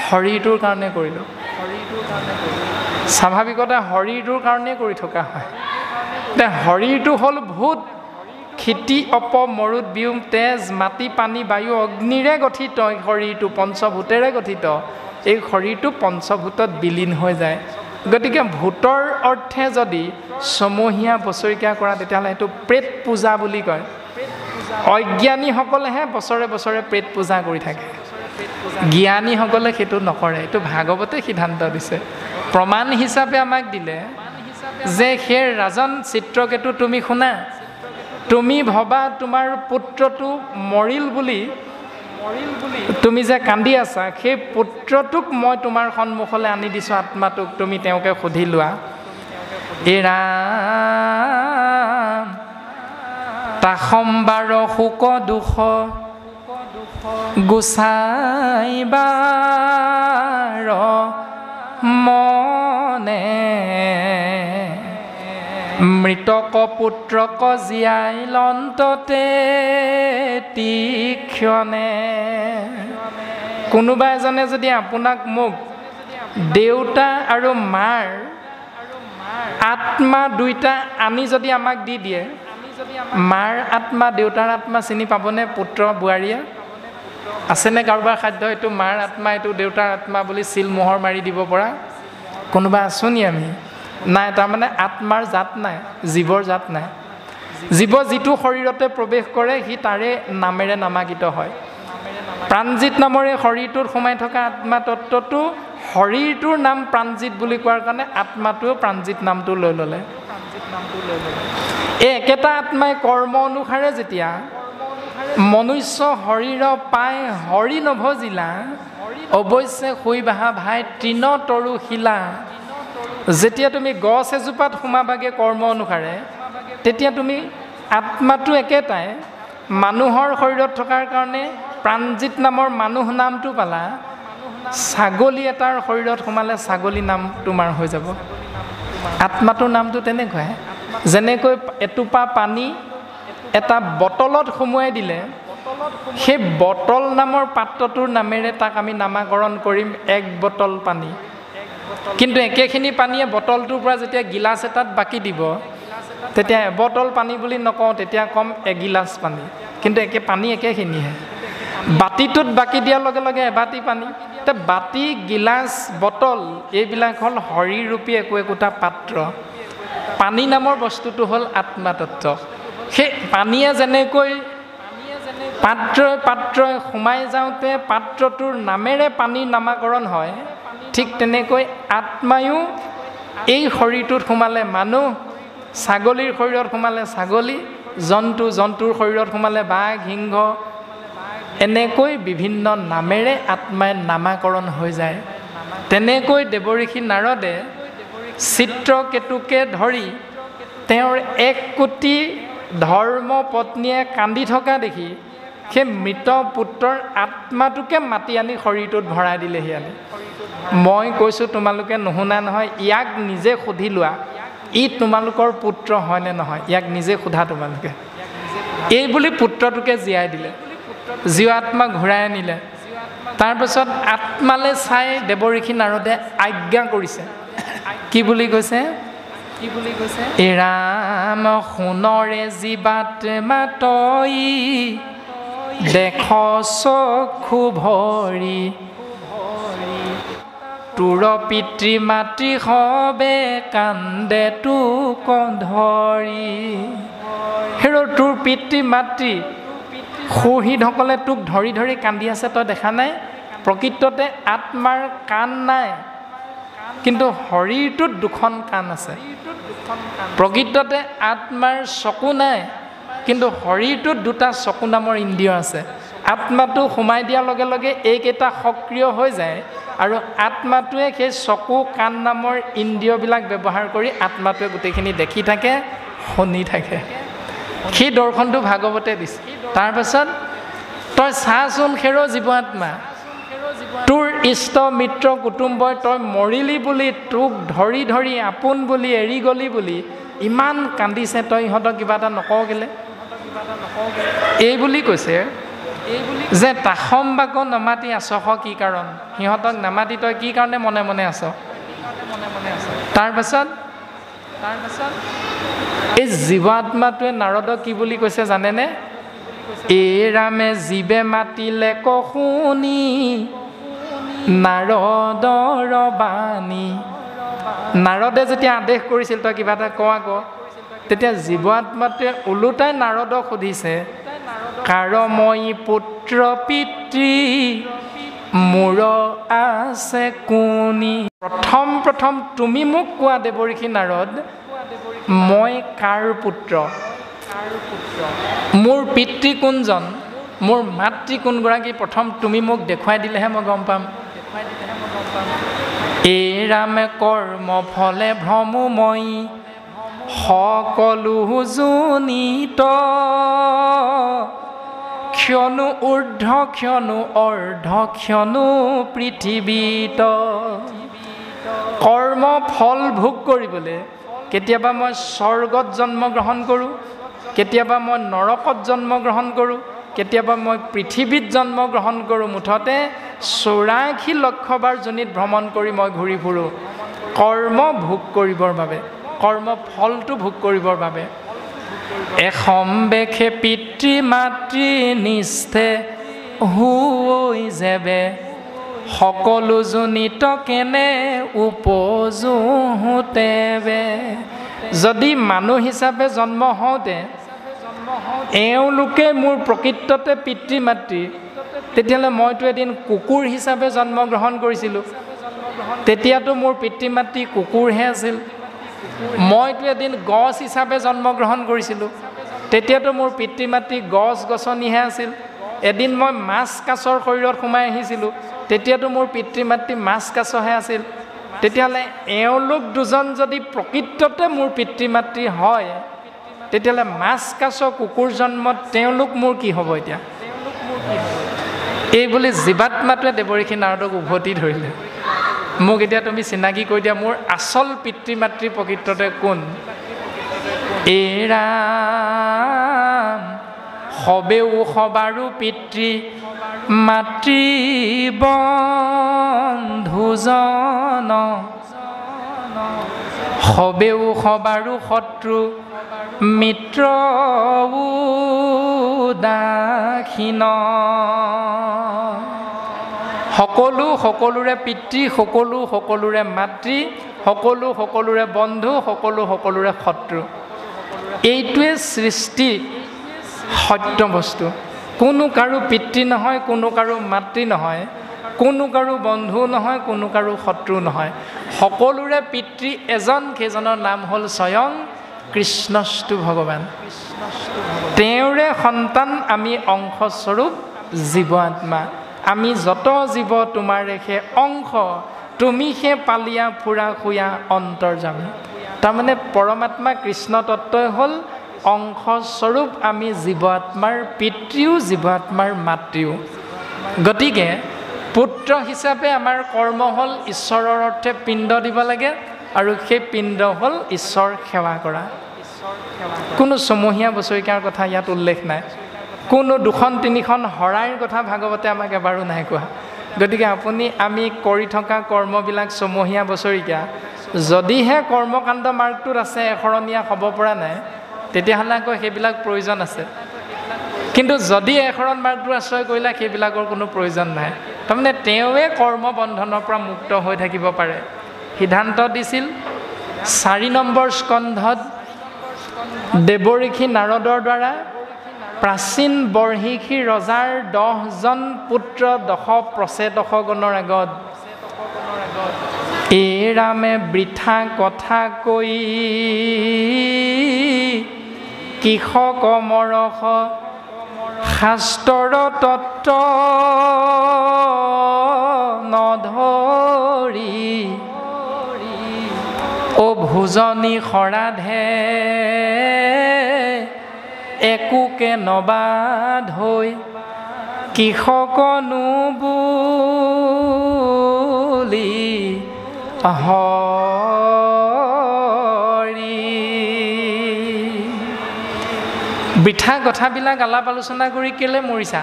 শৰীৰটোৰ কাৰণে কৰিলোঁ? স্বাভাৱিকতে শৰীৰটোৰ কাৰণেই কৰি থকা হয়। এতিয়া শৰীৰটো হ'ল ভূত, ক্ষিতি অপ মৰুত বিয়ুম তেজ মাটি পানী বায়ু অগ্নিৰে গঠিত। এই শৰীৰটো পঞ্চভূতেৰে গঠিত, এই শৰীৰটো পঞ্চভূতত বিলীন হৈ যায়। গতিকে ভূতৰ অৰ্থে যদি ছমহীয়া বছৰিকীয়া কৰা তেতিয়াহ'লে সেইটো প্ৰেত পূজা বুলি কয়। অজ্ঞানীসকলেহে বছৰে বছৰে প্ৰেত পূজা কৰি থাকে, জ্ঞানীসকলে সেইটো নকৰে। এইটো ভাগৱতে সিদ্ধান্ত দিছে, প্ৰমাণ হিচাপে আমাক দিলে যে সেই ৰাজন চিত্ৰকেতু তুমি শুনা, তুমি ভবা তোমাৰ পুত্ৰটো মৰিল বুলি তুমি যে কান্দি আছা, সেই পুত্ৰটোক মই তোমাৰ সন্মুখলৈ আনি দিছোঁ, আত্মাটোক তুমি তেওঁকে সুধি লোৱা। এৰা তাসম্বাৰ শোক দুখ গুচাইবাৰ মনে, মৃতক পুত্ৰক জীয়াই লন্ততে তীক্ষণে। কোনোবা এজনে যদি আপোনাক মোক দেউতা আৰু মাৰ আত্মা দুইটা আনি যদি আমাক দি দিয়ে, মাৰ আত্মা দেউতাৰ আত্মা চিনি পাবনে? পুত্ৰ বোৱাৰীয়ে আছেনে কাৰোবাৰ সাধ্য এইটো মাৰ আত্মা এইটো দেউতাৰ আত্মা বুলি চিল মোহৰ মাৰি দিব পৰা? কোনোবা আছোঁ নি আমি? নাই। তাৰমানে আত্মাৰ জাত নাই, জীৱৰ জাত নাই। জীৱ যিটো শৰীৰতে প্ৰৱেশ কৰে সি তাৰে নামেৰে নামাকৃত হয়। প্ৰাণজিত নামৰে শৰীৰটোত সোমাই থকা আত্মা তত্ত্বটো, শৰীৰটোৰ নাম প্ৰাণজিত বুলি কোৱাৰ কাৰণে আত্মাটোৱেও প্ৰাণজিত নামটো লৈ ল'লে। এই একেটা আত্মাই কৰ্ম অনুসাৰে যেতিয়া মনুষ্য শৰীৰ পাই হৰি নভজিলা, অৱশ্যে শুই বাহা ভাই তৃণ তৰু শিলা। যেতিয়া তুমি গছ এজোপাত সোমাবাগে কৰ্ম অনুসাৰে, তেতিয়া তুমি আত্মাটো একেটাই, মানুহৰ শৰীৰত থকাৰ কাৰণে প্ৰাণজিত নামৰ মানুহ নামটো পালা, ছাগলী এটাৰ শৰীৰত সোমালে ছাগলী নাম তোমাৰ হৈ যাব। আত্মাটোৰ নামটো তেনেকুৱাই। যেনেকৈ এটোপা পানী এটা বটলত সুমুৱাই দিলে, সেই বটল নামৰ পাত্ৰটোৰ নামেৰে তাক আমি নামাকৰণ কৰিম 1 বটল পানী। কিন্তু একেখিনি পানীয়ে বটলটোৰ পৰা যেতিয়া গিলাচ এটাত বাকি দিব, তেতিয়া এবটল পানী বুলি নকওঁ, তেতিয়া ক'ম 1 গিলাচ পানী, কিন্তু পানী একেখিনিহে। বাতিটোত বাকি দিয়াৰ লগে লগে এবাতি পানী। এতিয়া বাতি, গিলাচ, বটল এইবিলাক হ'ল শৰীৰৰূপী একোটা পাত্ৰ। পানী নামৰ বস্তুটো হ'ল আত্মাতত্ত্ব। সেই পানীয়ে যেনেকৈ পাত্ৰই সোমাই যাওঁতে পাত্ৰটোৰ নামেৰে পানীৰ নামাকৰণ হয়, ঠিক তেনেকৈ আত্মায়ো এই শৰীৰটোত সোমালে মানুহ, ছাগলীৰ শৰীৰত সোমালে ছাগলী, জন্তুৰ শৰীৰত সোমালে বাঘ, সিংহ, এনেকৈ বিভিন্ন নামেৰে আত্মাই নামাকৰণ হৈ যায়। তেনেকৈ দেৱঋষি নাৰদে চিত্ৰকেতুকে ধৰি তেওঁৰ 1 কোটি ধৰ্ম পত্নীয়ে কান্দি থকা দেখি সেই মৃত পুত্ৰৰ আত্মাটোকে মাতি আনি শৰীৰটোত ভৰাই দিলেহি আনি। মই কৈছোঁ তোমালোকে নুশুনা নহয়, ইয়াক নিজে সুধি লোৱা, ই তোমালোকৰ পুত্ৰ হয়নে নহয়, ইয়াক নিজে সোধা তোমালোকে। এই বুলি পুত্ৰটোকে জীয়াই দিলে, জীৱ আত্মা ঘূৰাই আনিলে। তাৰপিছত আত্মালৈ চাই দেৱঋষি নাৰদে আজ্ঞা কৰিছে, কি বুলি কৈছে? এ ৰাম সোণৰে জীৱাত্মা তই দেখ চক্ষু ভৰি, তোৰ পিতৃ মাতৃ সবে কান্দে তোক ধৰি। হেৰ' তোৰ পিতৃ মাতৃ সুহৃদসকলে তোক ধৰি ধৰি কান্দি আছে, তই দেখা নাই? প্ৰকৃততে আত্মাৰ কাণ নাই, কিন্তু শৰীৰটোত 2খন কাণ আছে। প্ৰকৃততে আত্মাৰ চকু নাই, কিন্তু শৰীৰটোত 2টা চকু নামৰ ইন্দ্ৰিয় আছে। আত্মাটো সোমাই দিয়াৰ লগে লগে এইকেইটা সক্ৰিয় হৈ যায়, আৰু আত্মাটোৱে সেই চকু কাণ নামৰ ইন্দ্ৰিয়বিলাক ব্যৱহাৰ কৰি আত্মাটোৱে গোটেইখিনি দেখি থাকে, শুনি থাকে। সেই দৰ্শনটো ভাগৱতে দিছে। তাৰপাছত তই চাচোন হেৰ' জীৱ আত্মা, তোৰ ইষ্ট মিত্ৰ কুটুম্বই তই মৰিলি বুলি তোক ধৰি ধৰি আপোন বুলি এৰি গলি বুলি ইমান কান্দিছে, তই ইহঁতক কিবা এটা নকওঁ কেলে? এই বুলি কৈছে যে তাসম বাক নামাতি আছস কি কাৰণ, সিহঁতক নামাতি তই কি কাৰণে মনে মনে আছ? তাৰপাছত এই জীৱ আত্মাটোৱে নাৰদক কি বুলি কৈছে জানেনে? এ ৰামে জীৱে মাতিলে ক শুনি নাৰদৰ বাণী। নাৰদে যেতিয়া আদেশ কৰিছিল তই কিবা এটা কোৱা ক, তেতিয়া জীৱ আত্মাটোৱে ওলোটাই নাৰদক সুধিছে, কাৰ মই পুত্ৰ পিতৃ মোৰ আছে কোনি। প্ৰথম তুমি মোক কোৱা দেৱঋষি নাৰদ, মই কাৰ পুত্ৰ, মোৰ পিতৃ কোনজন, মোৰ মাতৃ কোনগৰাকী, প্ৰথম তুমি মোক দেখুৱাই দিলেহে মই গম পাম। এই ৰামে কৰ্ম ফলে ভ্ৰমময়ী সকলো জনিত, ক্ষণো ঊৰ্ধ্ব ক্ষণো অৰ্ধ ক্ষণো পৃথিৱীত। কৰ্ম ফল ভোগ কৰিবলৈ কেতিয়াবা মই স্বৰ্গত জন্মগ্ৰহণ কৰোঁ, কেতিয়াবা মই নৰকত জন্মগ্ৰহণ কৰোঁ, কেতিয়াবা মই পৃথিৱীত জন্মগ্ৰহণ কৰোঁ। মুঠতে 84 লক্ষ বাৰ যোনিত ভ্ৰমণ কৰি মই ঘূৰি ফুৰোঁ, কৰ্ম ভোগ কৰিবৰ বাবে, কৰ্ম ফলটো ভোগ কৰিবৰ বাবে। এসম্বেখে পিতৃ মাতৃ নিষ্ঠে হৈ যাবে, সকলো যোনিত কেনে উপজোতেবে। যদি মানুহ হিচাপে জন্ম হওঁতে এওঁলোকে মোৰ প্ৰকৃততে পিতৃ মাতৃ, তেতিয়াহ'লে মইতো এদিন কুকুৰ হিচাপে জন্মগ্ৰহণ কৰিছিলোঁ, তেতিয়াতো মোৰ পিতৃ মাতৃ কুকুৰহে আছিল। মইতো এদিন গছ হিচাপে জন্মগ্ৰহণ কৰিছিলোঁ, তেতিয়াতো মোৰ পিতৃ মাতৃ গছ গছনিহে আছিল। এদিন মই মাছ কাছৰ শৰীৰত সোমাই আহিছিলোঁ, তেতিয়াতো মোৰ পিতৃ মাতৃ মাছ কাছহে আছিল। তেতিয়াহ'লে এওঁলোক দুজন যদি প্ৰকৃততে মোৰ পিতৃ মাতৃ হয়, তেতিয়াহ'লে মাছ কাছ কুকুৰ জন্মত তেওঁলোক মোৰ কি হ'ব এতিয়া? এই বুলি জীৱাত্মাটোৱে দেৱঋষি নাৰদক উভতি ধৰিলে, মোক এতিয়া তুমি চিনাকি কৰি দিয়া, মোৰ আচল পিতৃ মাতৃ প্ৰকৃততে কোন? এ ৰাম সবেও সবাৰো পিতৃ মাতৃ বন্ধুজন, সবেও সবাৰো শত্ৰু মিত্ৰ উদাসীন। সকলো সকলোৰে পিতৃ, সকলো সকলোৰে মাতৃ, সকলো সকলোৰে বন্ধু, সকলো সকলোৰে শত্ৰু। এইটোৱে সৃষ্টি সত্য বস্তু। কোনো কাৰো পিতৃ নহয়, কোনো কাৰো মাতৃ নহয়, কোনো কাৰো বন্ধু নহয়, কোনো কাৰো শত্ৰু নহয়। সকলোৰে পিতৃ এজন, সেইজনৰ নাম হ'ল স্বয়ং কৃষ্ণস্তু ভগৱান। তেওঁৰে সন্তান আমি অংশস্বৰূপ জীৱ আত্মা। আমি যত জীৱ তোমাৰে সে অংশ, তুমি সে পালিয়া ফুৰা শুয়া অন্তৰ্যামী। তাৰমানে পৰমাত্মা কৃষ্ণ তত্ত্বই হ'ল অংশস্বৰূপ আমি জীৱ আত্মাৰ পিতৃও জীৱ আত্মাৰ মাতৃও। গতিকে পুত্ৰ হিচাপে আমাৰ কৰ্ম হ'ল ঈশ্বৰৰ অৰ্থে পিণ্ড দিব লাগে, আৰু সেই পিণ্ড হ'ল ঈশ্বৰ সেৱা কৰা। কোনো ছমহীয়া বছৰিকাৰ কথা ইয়াত উল্লেখ নাই, কোনো 2-3খন শৰাইৰ কথা ভাগৱতে আমাক এবাৰো নাই কোৱা। গতিকে আমি কৰি থকা কৰ্মবিলাক ছমহীয়া বছৰিকীয়া, যদিহে কৰ্মকাণ্ড মাৰ্গটোত আছে এশৰণীয়া হ'ব পৰা নাই, তেতিয়াহ'লে আকৌ সেইবিলাক প্ৰয়োজন আছে। কিন্তু যদি এশৰণ মাৰ্গটো আশ্ৰয় কৰিলে সেইবিলাকৰ কোনো প্ৰয়োজন নাই। তাৰমানে তেওঁৱে কৰ্মবন্ধনৰ পৰা মুক্ত হৈ থাকিব পাৰে। সিদ্ধান্ত দিছিল 4 নম্বৰ স্কন্ধত দেৱঋষি নাৰদৰ দ্বাৰা প্ৰাচীন বৰ্হিষী ৰজাৰ 10জন পুত্ৰ 10 প্ৰচেতকগণৰ আগত, এ ৰামে বৃথা কথা কৈ কৃষক মৰস শাস্ত্ৰৰ তত্ত্ব নধৰি, অ ভোজনী শৰাধে একোকে নবাধ হৈ, কৃষকনো বুলি হৰি। বৃথা কথাবিলাক আলাপ আলোচনা কৰি কেলে মৰিছা?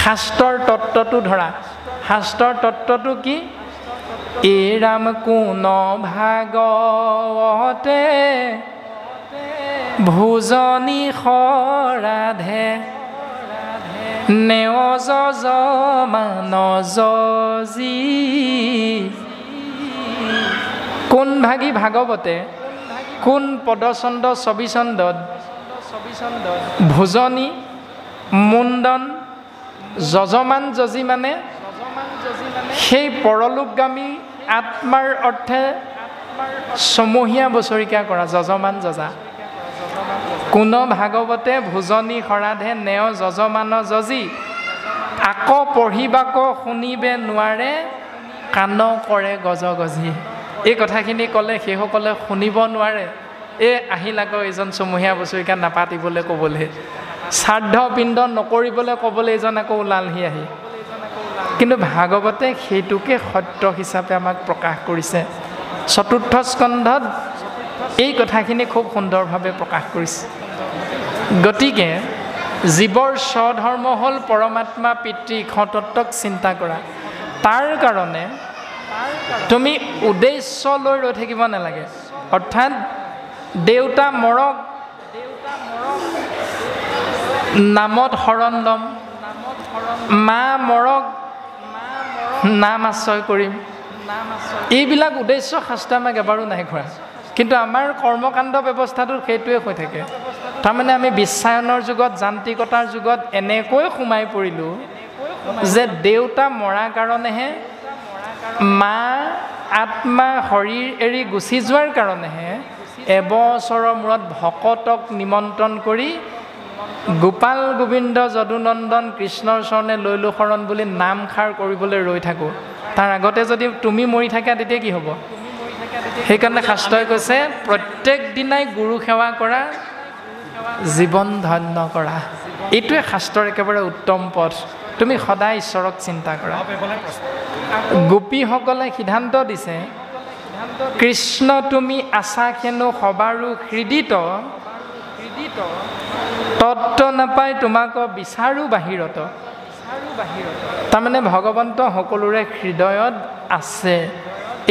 শাস্ত্ৰৰ তত্ত্বটো ধৰা। শাস্ত্ৰৰ তত্ত্বটো কি? এ ৰাম কোন ভাগৱতে ভোজনী শৰাধে, নেও যজমান যজি। কোন ভাগী ভাগৱতে কোন পদচন্দ ছবিচন্দত ভোজনী মুণ্ডন যজমান যজি, মানে সেই পৰলোকগামী আত্মাৰ অৰ্থে ছমহীয়া বছৰিকা কৰা যজমান যজা। কোন ভাগৱতে ভোজনী শৰাধে নেও যজমান যজি, আকৌ পঢ়িবাক শুনিবে নোৱাৰে কাণ কৰে গজ গজি। এই কথাখিনি ক'লে সেইসকলে শুনিব নোৱাৰে। আহিল আকৌ এইজন ছমহীয়া বছৰিকা নাপাতিবলৈ ক'বলৈ, শ্ৰাদ্ধ পিণ্ড নকৰিবলৈ ক'বলৈ এইজন আকৌ ওলালহি আহি। কিন্তু ভাগৱতে সেইটোকে সত্য হিচাপে আমাক প্ৰকাশ কৰিছে। 4ৰ্থ স্কন্ধত এই কথাখিনি খুব সুন্দৰভাৱে প্ৰকাশ কৰিছে। গতিকে জীৱৰ স্বধৰ্ম হ'ল পৰমাত্মা পিতৃ ইক্ষতত্বক চিন্তা কৰা। তাৰ কাৰণে তুমি উদ্দেশ্য লৈ ৰৈ থাকিব নালাগে। অৰ্থাৎ দেউতা মৰক, নামত শৰণ ল'ম, মা মৰক, নাম আশ্ৰয় কৰিম, এইবিলাক উদ্দেশ্য শাস্ত্ৰে আমাক এবাৰো নাই কৰা। কিন্তু আমাৰ কৰ্মকাণ্ড ব্যৱস্থাটো সেইটোৱে হৈ থাকে। তাৰমানে আমি বিশ্বায়নৰ যুগত, যান্ত্ৰিকতাৰ যুগত এনেকৈ সোমাই পৰিলোঁ যে দেউতা মৰাৰ কাৰণেহে, মা আত্মা শৰীৰ এৰি গুচি যোৱাৰ কাৰণেহে এবছৰৰ মূৰত ভকতক নিমন্ত্ৰণ কৰি গোপাল গোবিন্দ যদুনন্দন কৃষ্ণৰ চৰণে লৈলো শৰণ বুলি নামষাৰ কৰিবলৈ ৰৈ থাকোঁ। তাৰ আগতে যদি তুমি মৰি থাকা তেতিয়া কি হ'ব? সেইকাৰণে শাস্ত্ৰই কৈছে প্ৰত্যেক দিনাই গুৰু সেৱা কৰা, জীৱন ধন্য কৰা। এইটোৱে শাস্ত্ৰৰ একেবাৰে উত্তম পথ। তুমি সদায় ঈশ্বৰক চিন্তা কৰা। গোপীসকলে সিদ্ধান্ত দিছে, কৃষ্ণ তুমি আছা হেনো সবাৰো হৃদিত, তত্ত্ব নাপাই তোমাক বিচাৰো বাহিৰত। তাৰমানে ভগৱন্ত সকলোৰে হৃদয়ত আছে,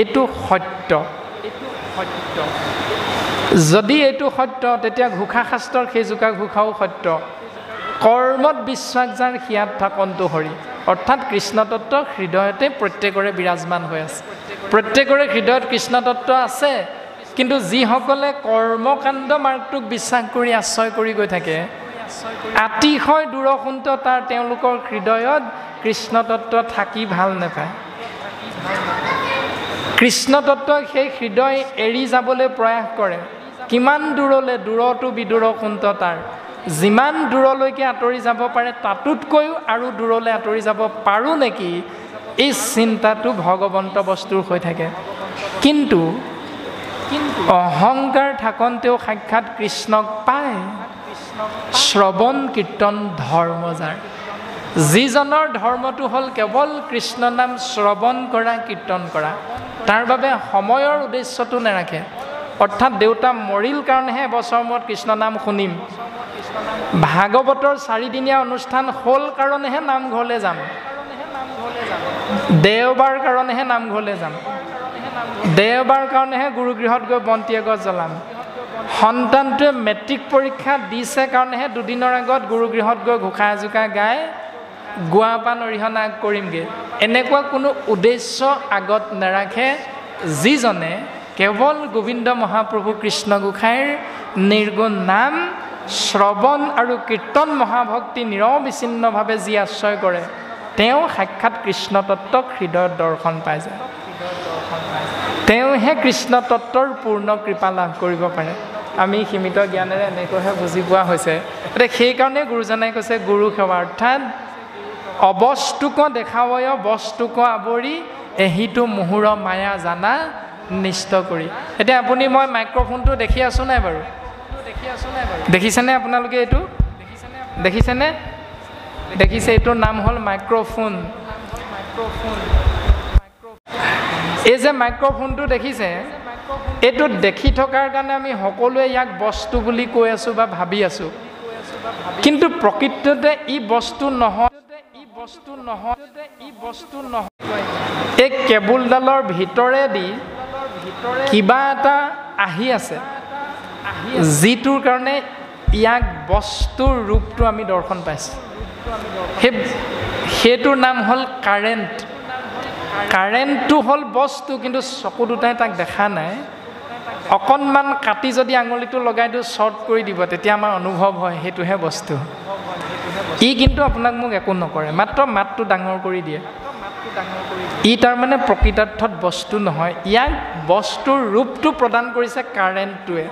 এইটো সত্য। যদি এইটো সত্য, তেতিয়া ঘোষা শাস্ত্ৰৰ সেই জোকা ঘোষাও সত্য। কৰ্মত বিশ্বাস যাৰ সিয়াত থাকন্তু হৰি। অৰ্থাৎ কৃষ্ণতত্ত্ব হৃদয়তে প্ৰত্যেকৰে বিৰাজমান হৈ আছে। প্ৰত্যেকৰে হৃদয়ত কৃষ্ণতত্ত্ব আছে, কিন্তু যিসকলে কৰ্মকাণ্ড মাৰ্গটোক বিশ্বাস কৰি আশ্ৰয় কৰি গৈ থাকে, আতিশয় দূৰসুন্ত তাৰ তেওঁলোকৰ হৃদয়ত কৃষ্ণ তত্ত্ব থাকি ভাল নাপায়। কৃষ্ণ তত্ত্বই সেই হৃদয় এৰি যাবলৈ প্ৰয়াস কৰে। কিমান দূৰলৈ? দূৰতো বিদূৰসুন্ত তাৰ। যিমান দূৰলৈকে আঁতৰি যাব পাৰে তাতোতকৈও আৰু দূৰলৈ আঁতৰি যাব পাৰোঁ নেকি, এই চিন্তাটো ভগৱন্ত বস্তুৰ হৈ থাকে। কিন্তু অহংকাৰ থাকোঁতেও সাক্ষাৎ কৃষ্ণক পায় শ্ৰৱণ কীৰ্তন ধৰ্ম যাৰ। যিজনৰ ধৰ্মটো হ'ল কেৱল কৃষ্ণ নাম শ্ৰৱণ কৰা, কীৰ্তন কৰা, তাৰ বাবে সময়ৰ উদ্দেশ্যটো নাৰাখে। অৰ্থাৎ দেউতা মৰিল কাৰণেহে এবছৰ মূৰত কৃষ্ণ নাম শুনিম, ভাগৱতৰ 4 দিনীয়া অনুষ্ঠান হ'ল কাৰণেহে নামঘৰলৈ যাম, দেওবাৰ কাৰণেহে নামঘৰলৈ যাম, দেওবাৰ কাৰণেহে গুৰুগৃহত গৈ বন্তি এগছ জ্বলাম, সন্তানটোৱে মেট্ৰিক পৰীক্ষা দিছে কাৰণেহে দুদিনৰ আগত গুৰুগৃহত গৈ ঘোষা এজোকা গাই গুৱাপান অৰিহণা কৰিমগৈ। এনেকুৱা কোনো উদ্দেশ্য আগত নাৰাখে যিজনে কেৱল গোবিন্দ মহাপ্ৰভু কৃষ্ণ গোসাঁইৰ নিৰ্গুণ নাম শ্ৰৱণ আৰু কীৰ্তন মহাভক্তি নিৰবিচ্ছিন্নভাৱে যি আশ্ৰয় কৰে, তেওঁ সাক্ষাৎ কৃষ্ণ তত্ত্বক হৃদয়ত দৰ্শন পাই যায়। তেওঁহে কৃষ্ণ তত্ত্বৰ পূৰ্ণ কৃপা লাভ কৰিব পাৰে। আমি সীমিত জ্ঞানেৰে এনেকৈহে বুজি পোৱা হৈছে। গতিকে সেইকাৰণে গুৰুজনাই কৈছে গুৰু সেৱা অৰ্থাৎ অবস্তুক দেখাবয় বস্তুক আৱৰি এহিটো মুহুৰ মায়া জানা নিষ্ট কৰি। এতিয়া আপুনি মই মাইক্ৰফোনটো দেখি আছোঁ নাই বাৰু? দেখিছেনে আপোনালোকে? এইটো দেখিছেনে? দেখিছে? এইটোৰ নাম হ'ল মাইক্ৰফোন। এই যে মাইক্ৰফোনটো দেখিছে, এইটো দেখি থকাৰ কাৰণে আমি সকলোৱে ইয়াক বস্তু বুলি কৈ আছোঁ বা ভাবি আছোঁ, কিন্তু প্ৰকৃততে ই বস্তু নহয়। এই কেবুলডালৰ ভিতৰেদি কিবা এটা আহি আছে, যিটোৰ কাৰণে ইয়াক বস্তুৰ ৰূপটো আমি দৰ্শন পাইছোঁ। সেইটোৰ নাম হ'ল কাৰেণ্ট। কাৰেণ্টটো হ'ল বস্তু, কিন্তু চকু দুটাই তাক দেখা নাই। অকণমান কাটি যদি আঙুলিটো লগাই দিওঁ শ্বৰ্ট কৰি দিব, তেতিয়া আমাৰ অনুভৱ হয় সেইটোহে বস্তু। ই কিন্তু আপোনাক মোক একো নকৰে, মাত্ৰ মাতটো ডাঙৰ কৰি দিয়ে। ই তাৰমানে প্ৰকৃতাৰ্থত বস্তু নহয়, ইয়াক বস্তুৰ ৰূপটো প্ৰদান কৰিছে কাৰেণ্টটোৱে।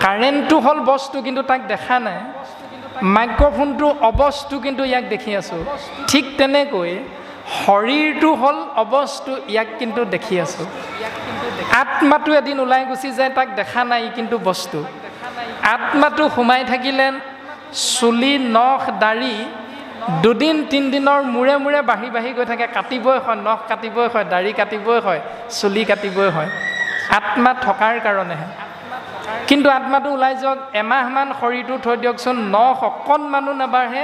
কাৰেণ্টটো হ'ল বস্তু, কিন্তু তাক দেখা নাই। মাইক্ৰফোনটো অবস্তু, কিন্তু ইয়াক দেখি আছোঁ। ঠিক তেনেকৈ শৰীৰটো হ'ল অবস্তু, ইয়াক কিন্তু দেখি আছোঁ। আত্মাটো এদিন ওলাই গুচি যায়, তাক দেখা নাই, কিন্তু বস্তু। আত্মাটো সোমাই থাকিলে চুলি নখ দাড়ি 2-3 দিনৰ মূৰে মূৰে বাঢ়ি বাঢ়ি গৈ থাকে। কাটিবই হয়, নখ কাটিবই হয়, দাড়ি কাটিবই হয়, চুলি কাটিবই হয়, আত্মা থকাৰ কাৰণেহে। কিন্তু আত্মাটো ওলাই যাওক, এমাহমান শৰীৰটো থৈ দিয়কচোন, নখ অকণমানো নাবাঢ়ে,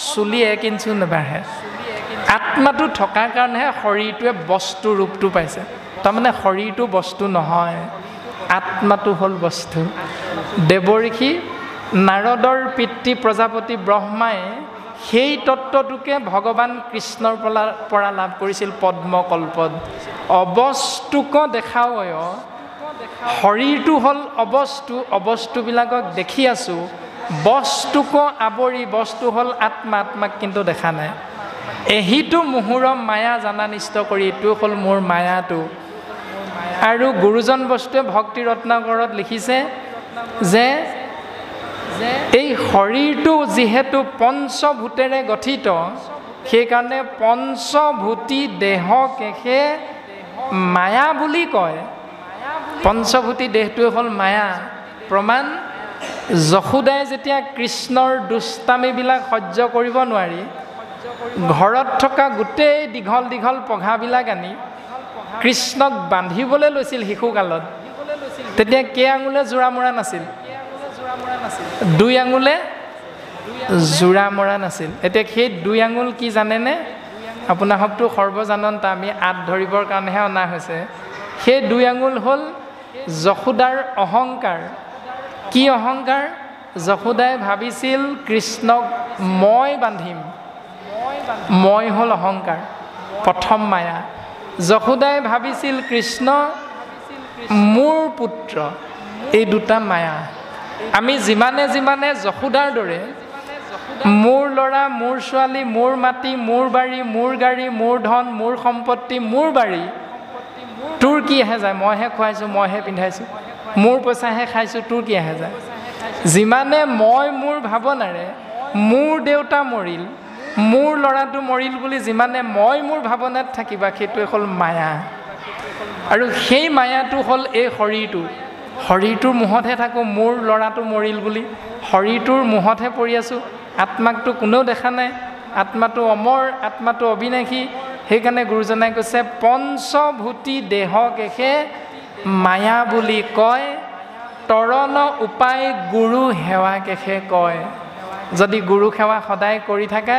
চুলি 1 ইঞ্চিও নাবাঢ়ে। আত্মাটো থকাৰ কাৰণেহে শৰীৰটোৱে বস্তু ৰূপটো পাইছে। তাৰমানে শৰীৰটো বস্তু নহয়, আত্মাটো হ'ল বস্তু। দেৱঋষি নাৰদৰ পিতৃ প্ৰজাপতি ব্ৰহ্মাই সেই তত্ত্বটোকে ভগৱান কৃষ্ণৰ পৰা লাভ কৰিছিল পদ্মকল্পত। অবস্তুক দেখাৱয়, শৰীৰটো হ'ল অবস্তু, অবস্তুবিলাকক দেখি আছোঁ। বস্তুক আৱৰি, বস্তু হ'ল আত্মা, আত্মাক কিন্তু দেখা নাই। এহিটো মুহুৰ মায়া জানা নিষ্ট কৰি, এইটো হ'ল মোৰ মায়াটো। আৰু গুৰুজন বস্তুৱে ভক্তি ৰত্নাকৰত লিখিছে যে এই শৰীৰটো যিহেতু পঞ্চভূতেৰে গঠিত, সেইকাৰণে পঞ্চভূতি দেহকেহে মায়া বুলি কয়। পঞ্চভূতি দেহটোৱে হ'ল মায়া। প্ৰমাণ, যশোদাই যেতিয়া কৃষ্ণৰ দুষ্টামিবিলাক সহ্য কৰিব নোৱাৰি ঘৰত থকা গোটেই দীঘল দীঘল পঘাবিলাক আনি কৃষ্ণক বান্ধিবলৈ লৈছিল শিশুকালত, তেতিয়া কেই আঙুলে জোৰা মৰা নাছিল? 2 আঙুলে জোৰা মৰা নাছিল। এতিয়া সেই 2 আঙুল কি জানেনে? আপোনাসকতো সৰ্বজানন্তা, আমি আঁত ধৰিবৰ কাৰণেহে অনা হৈছে। সেই 2 আঙুল হ'ল যশোদাৰ অহংকাৰ। কি অহংকাৰ? যশোদাই ভাবিছিল কৃষ্ণক মই বান্ধিম। মই হ'ল অহংকাৰ, প্ৰথম মায়া। যশোদাই ভাবিছিল কৃষ্ণ মোৰ পুত্ৰ। এই 2টা মায়া। আমি যিমানে যিমানে যশোদাৰ দৰে মোৰ ল'ৰা, মোৰ ছোৱালী, মোৰ মাটি, মোৰ বাৰী, মোৰ গাড়ী, মোৰ ধন, মোৰ সম্পত্তি, মোৰ বাৰী, তোৰ কি আহে যায়? মইহে খুৱাইছোঁ, মইহে পিন্ধাইছোঁ, মোৰ পইচাহে খাইছোঁ, তোৰ কি আহে যায়? যিমানে মই মোৰ ভাৱনাৰে মোৰ দেউতা মৰিল, মোৰ ল'ৰাটো মৰিল বুলি যিমানে মই মোৰ ভাৱনাত থাকিবা, সেইটোৱে হ'ল মায়া। আৰু সেই মায়াটো হ'ল এই শৰীৰটো। শৰীৰটোৰ মোহতহে থাকোঁ, মোৰ ল'ৰাটো মৰিল বুলি শৰীৰটোৰ মোহতহে পৰি আছোঁ। আত্মাকটো কোনেও দেখা নাই, আত্মাটো অমৰ, আত্মাটো অবিনাশী। সেইকাৰণে গুৰুজনাই কৈছে পঞ্চভূতি দেহকেহে মায়া বুলি কয়, তৰণ উপায় গুৰু সেৱাকেহে কয়। যদি গুৰু সেৱা সদায় কৰি থাকে,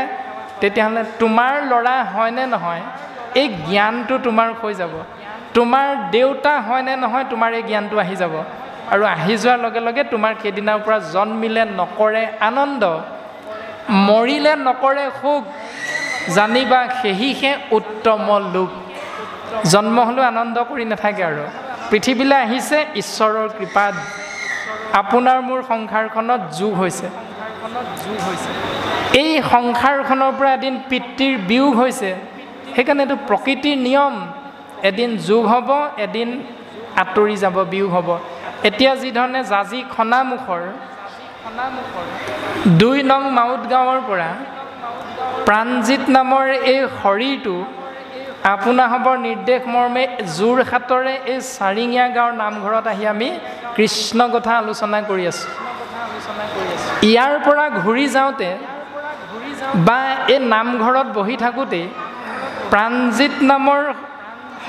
তেতিয়াহ'লে তোমাৰ ল'ৰা হয়নে নহয় এই জ্ঞানটো তোমাৰ হৈ যাব। তোমাৰ দেউতা হয়নে নহয় তোমাৰ এই জ্ঞানটো আহি যাব। আৰু আহি যোৱাৰ লগে লগে তোমাৰ সেইদিনাৰ পৰা জন্মিলে নকৰে আনন্দ, মৰিলে নকৰে সুখ, জানিবা সেহিহে উত্তম লোক। জন্ম হ'লেও আনন্দ কৰি নাথাকে। আৰু পৃথিৱীলৈ আহিছে ঈশ্বৰৰ কৃপাত। আপোনাৰ মোৰ সংসাৰখনত যোগ হৈছে। এই সংসাৰখনৰ পৰা এদিন পিতৃৰ বিয়োগ হৈছে। সেইকাৰণে এইটো প্ৰকৃতিৰ নিয়ম, এদিন যোগ হ'ব, এদিন আঁতৰি যাব, বিয়োগ হ'ব। এতিয়া যিধৰণে জাজি খনামুখৰ ২ নং মাউত গাঁৱৰ পৰা প্ৰাণজিৎ নামৰ এই শৰীৰটো আপোনাসৱৰ নিৰ্দেশ মৰ্মে যোৰহাটৰে এই চাৰিঙীয়া গাঁৱৰ নামঘৰত আহি আমি কৃষ্ণ কথা আলোচনা কৰি আছোঁ। ইয়াৰ পৰা ঘূৰি যাওঁতে বা এই নামঘৰত বহি থাকোঁতেই প্ৰাণজিৎ নামৰ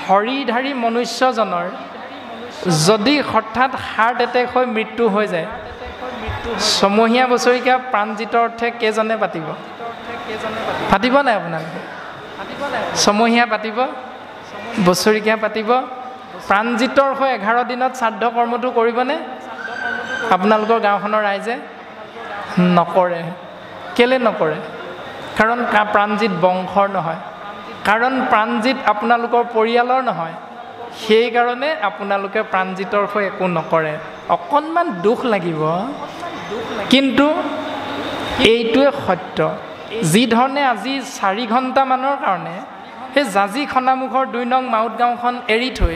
শৰীৰধাৰী মনুষ্যজনৰ যদি হঠাৎ হাৰ্ট এটেক হৈ মৃত্যু হৈ যায়, ছমহীয়া বছৰীয়া প্ৰাণজিতৰ অৰ্থে কেইজনে পাতিব? পাতিব নাই আপোনালোকে? ছমহীয়া পাতিব, বছৰীয়া পাতিব। প্ৰাণজিতৰ হৈ 11 দিনত শ্ৰাদ্ধ কৰ্মটো কৰিবনে আপোনালোকৰ গাঁওখনৰ ৰাইজে? নকৰে। কেলে নকৰে? কাৰণ প্ৰাণজিৎ বংশৰ নহয়, কাৰণ প্ৰাণজিৎ আপোনালোকৰ পৰিয়ালৰ নহয়। সেইকাৰণে আপোনালোকে প্ৰাণজিতৰ হৈ একো নকৰে। অকণমান দুখ লাগিব, কিন্তু এইটোৱে সত্য। যিধৰণে আজি 4 ঘণ্টামানৰ কাৰণে সেই জাজি খনামুখৰ 2 নং মাউত গাঁওখন এৰি থৈ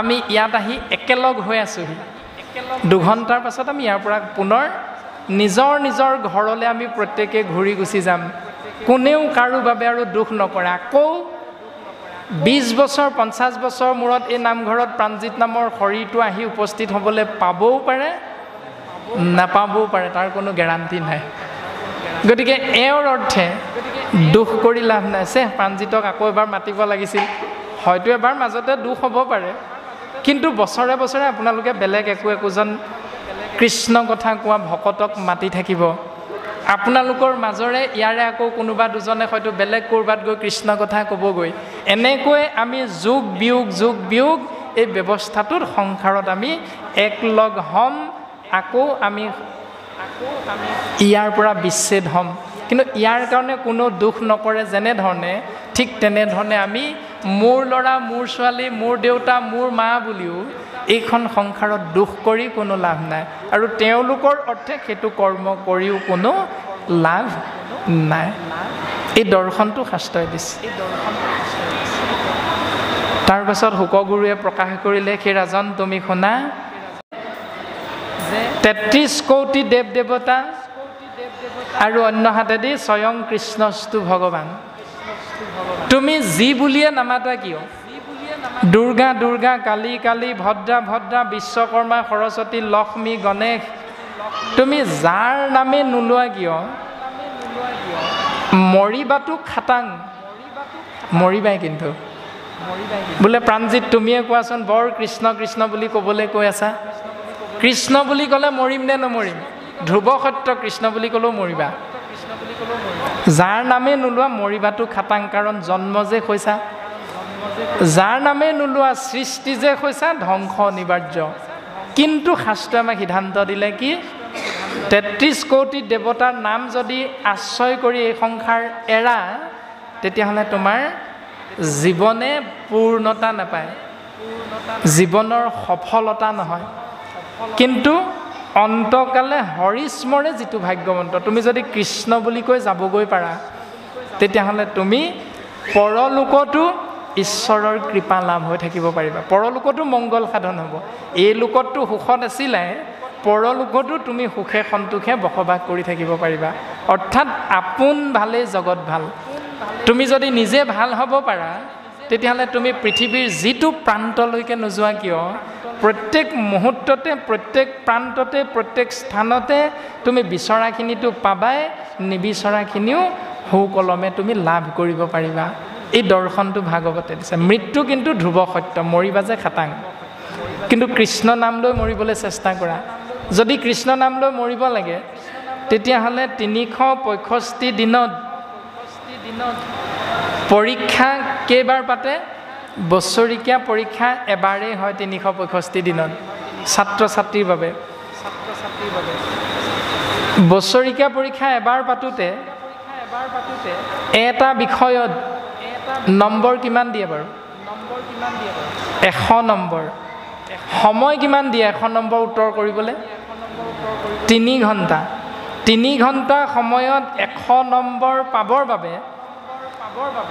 আমি ইয়াত আহি একেলগ হৈ আছোঁহি। 2 ঘণ্টাৰ পাছত আমি ইয়াৰ পৰা পুনৰ নিজৰ নিজৰ ঘৰলৈ আমি প্ৰত্যেকে ঘূৰি গুচি যাম। কোনেও কাৰো বাবে আৰু দুখ নকৰে। আকৌ 20 বছৰ 50 বছৰ মূৰত এই নামঘৰত প্ৰাণজিৎ নামৰ শৰীৰটো আহি উপস্থিত হ'বলৈ পাবও পাৰে, নাপাবও পাৰে, তাৰ কোনো গেৰাণ্টি নাই। গতিকে এওঁৰ অৰ্থে দুখ কৰি লাভ নাই। প্ৰাণজিতক আকৌ এবাৰ মাতিব লাগিছিল। হয়তো এবাৰ মাজতে দুখ হ'ব পাৰে, কিন্তু বছৰে বছৰে আপোনালোকে বেলেগ একোজন কৃষ্ণ কথা কোৱা ভকতক মাতি থাকিব। আপোনালোকৰ মাজৰে ইয়াৰে আকৌ কোনোবা দুজনে হয়তো বেলেগ ক'ৰবাত গৈ কৃষ্ণ কথা ক'বগৈ। এনেকৈ আমি যোগ বিয়োগ এই ব্যৱস্থাটোত সংসাৰত আমি একলগ হ'ম। আকৌ আমি ইয়াৰ পৰা বিচ্ছেদ হ'ম। কিন্তু ইয়াৰ কাৰণে কোনো দুখ নকৰে যেনেধৰণে, ঠিক তেনেধৰণে আমি মোৰ ল'ৰা, মোৰ ছোৱালী, মোৰ দেউতা, মোৰ মা বুলিও এইখন সংসাৰত দুখ কৰি কোনো লাভ নাই। আৰু তেওঁলোকৰ অৰ্থে সেইটো কৰ্ম কৰিও কোনো লাভ নাই। এই দৰ্শনটো শাস্ত্ৰই দিছে। তাৰপাছত শুকগুৰুৱে প্ৰকাশ কৰিলে, সেই ৰাজন তুমি শুনা, 33 কোটি দেৱ দেৱতা আৰু অন্য হাতেদি স্বয়ং কৃষ্ণস্তু ভগৱান। তুমি যি বুলিয়ে নামাতা কিয়, দুৰ্গা দুৰ্গা, কালী কালী, ভদ্ৰা ভদ্ৰা, বিশ্বকৰ্মা, সৰস্বতী, লক্ষ্মী, গণেশ, তুমি যাৰ নামে নোলোৱা কিয়, মৰিবাতো খাটাং, মৰিবাই কিন্তু। বোলে প্ৰাণজিৎ তুমিয়ে কোৱাচোন, বৰ কৃষ্ণ কৃষ্ণ বুলি ক'বলৈ কৈ আছা। কৃষ্ণ বুলি ক'লে মৰিম নে নমৰিম? ধ্ৰুৱ সত্য, কৃষ্ণ বুলি ক'লেও মৰিবা। যাৰ নামে নোলোৱা মৰিবাতো খাটাং, কাৰণ জন্ম যে হৈছা। যাৰ নামে নোলোৱা সৃষ্টি যে হৈছা, ধ্বংস অনিবাৰ্য। কিন্তু শাস্ত্ৰই আমাক সিদ্ধান্ত দিলে কি, 33 কোটি দেৱতাৰ নাম যদি আশ্ৰয় কৰি এই সংসাৰ এৰা, তেতিয়াহ'লে তোমাৰ জীৱনে পূৰ্ণতা নাপায়, জীৱনৰ সফলতা নহয়, কিন্তু অন্তকালে হৰিস্মৰে যিটো ভাগ্যৱন্ত তুমি যদি কৃষ্ণ বুলি কৈ যাবগৈ পাৰা তেতিয়াহ'লে তুমি পৰলোকতো ঈশ্বৰৰ কৃপা লাভ হৈ থাকিব পাৰিবা পৰলোকতো মংগল সাধন হ'ব এই লোকতো সুখত আছিলে পৰলোকতো তুমি সুখে সন্তোষে বসবাস কৰি থাকিব পাৰিবা অৰ্থাৎ আপোন ভালেই জগত ভাল তুমি যদি নিজে ভাল হ'ব পাৰা তেতিয়াহ'লে তুমি পৃথিৱীৰ যিটো প্ৰান্তলৈকে নোযোৱা কিয় প্ৰত্যেক মুহূৰ্ততে প্ৰত্যেক প্ৰান্ততে প্ৰত্যেক স্থানতে তুমি বিচৰাখিনিতো পাবাই নিবিচৰাখিনিও সুকলমে তুমি লাভ কৰিব পাৰিবা এই দৰ্শনটো ভাগৱতে দিছে মৃত্যু কিন্তু ধ্ৰুৱ সত্য মৰিবা যে খাটাং কিন্তু কৃষ্ণ নাম লৈ মৰিবলৈ চেষ্টা কৰা যদি কৃষ্ণ নাম লৈ মৰিব লাগে তেতিয়াহ'লে 365 দিনত পৰীক্ষা কেইবাৰ পাতে বছৰিকীয়া পৰীক্ষা এবাৰেই হয় 365 দিনত ছাত্ৰ ছাত্ৰীৰ বাবে বছৰিকীয়া পৰীক্ষা এবাৰ পাতোতে এটা বিষয়ত নম্বৰ কিমান দিয়ে বাৰু 100 নম্বৰ সময় কিমান দিয়ে 100 নম্বৰ উত্তৰ কৰিবলৈ 3 ঘণ্টা 3 ঘণ্টা সময়ত 100 নম্বৰ পাবৰ বাবে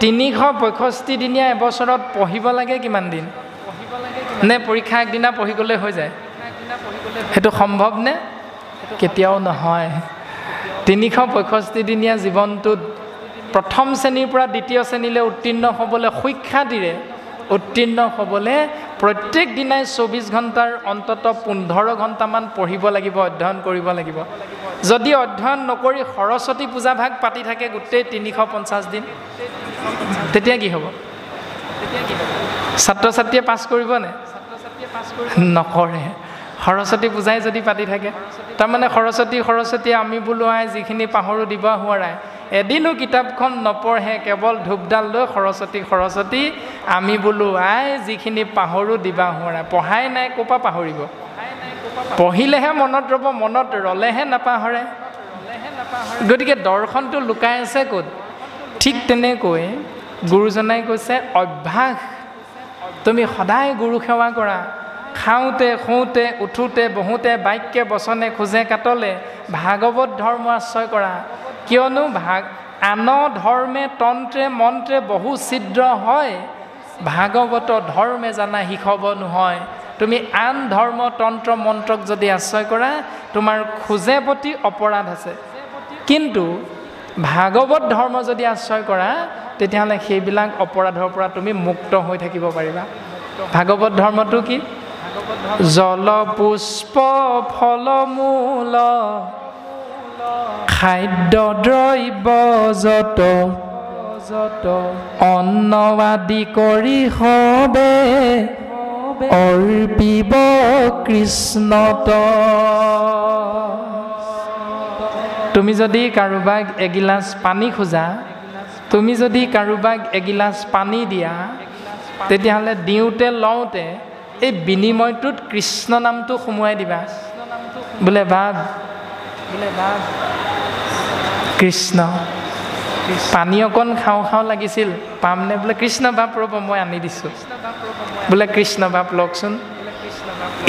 365 দিনীয়া এবছৰত পঢ়িব লাগে কিমান দিন নে পৰীক্ষা একদিনা পঢ়ি গ'লে হৈ যায় সেইটো সম্ভৱ নে কেতিয়াও নহয় 365 দিনীয়া জীৱনটোত প্ৰথম শ্ৰেণীৰ পৰা দ্বিতীয় শ্ৰেণীলৈ উত্তীৰ্ণ হ'বলৈ সুখ্যাতিৰে উত্তীৰ্ণ হ'বলৈ প্ৰত্যেক দিনাই 24 ঘণ্টাৰ অন্তত 15 ঘণ্টামান পঢ়িব লাগিব অধ্যয়ন কৰিব লাগিব যদি অধ্যয়ন নকৰি সৰস্বতী পূজা ভাগ পাতি থাকে গোটেই 350 দিন তেতিয়া কি হ'ব ছাত্ৰ ছাত্ৰীয়ে পাছ কৰিবনে নকৰে সৰস্বতী পূজাই যদি পাতি থাকে তাৰমানে সৰস্বতী আমি বোলো আই যিখিনি পাহৰো দিব হোৱাৰাই এদিনো কিতাপখন নপঢ়ে কেৱল ধূপডাল লৈ সৰস্বতী আমি বোলো আই যিখিনি পাহৰো দিবা হোৱাৰাই পঢ়াই নাই ক'ৰপৰা পাহৰিব পঢ়িলেহে মনত ৰ'ব মনত ৰ'লেহে নাপাহৰে গতিকে দৰ্শনটো লুকাই আছে ক'ত ঠিক তেনেকৈ গুৰুজনাই কৈছে অভ্যাস তুমি সদায় গুৰু সেৱা কৰা খাওঁতে শুওঁতে উঠোঁতে বহোঁতে বাক্যে বচনে খোজে কাটলে ভাগৱত ধৰ্ম আশ্ৰয় কৰা কিয়নো আন ধৰ্মে তন্ত্ৰে মন্ত্ৰে বহু ছিদ্ৰ হয় ভাগৱত ধৰ্মে জানা শিখব নহয় তুমি আন ধৰ্ম তন্ত্ৰ মন্ত্ৰক যদি আশ্ৰয় কৰা তোমাৰ খোজে প্ৰতি অপৰাধ আছে কিন্তু ভাগৱত ধৰ্ম যদি আশ্ৰয় কৰা তেতিয়াহ'লে সেইবিলাক অপৰাধৰ পৰা তুমি মুক্ত হৈ থাকিব পাৰিবা ভাগৱত ধৰ্মটো কি জল পুষ্প ফল মূল খাদ্য দ্ৰব্য যত অন্ন আদি কৰি হবে অৰ্পিব কৃষ্ণত তুমি যদি কাৰোবাক এগিলাচ পানী খোজা তুমি যদি কাৰোবাক এগিলাচ পানী দিয়া তেতিয়াহ'লে দিওঁতে লওঁতে এই বিনিময়টোত কৃষ্ণ নামটো সোমোৱাই দিবা বোলে ভাব কৃষ্ণ পানী অকণ খাওঁ লাগিছিল পামনে বোলে কৃষ্ণ বাপ ৰ'ব মই আনি দিছোঁ বোলে কৃষ্ণ বাপ লওকচোন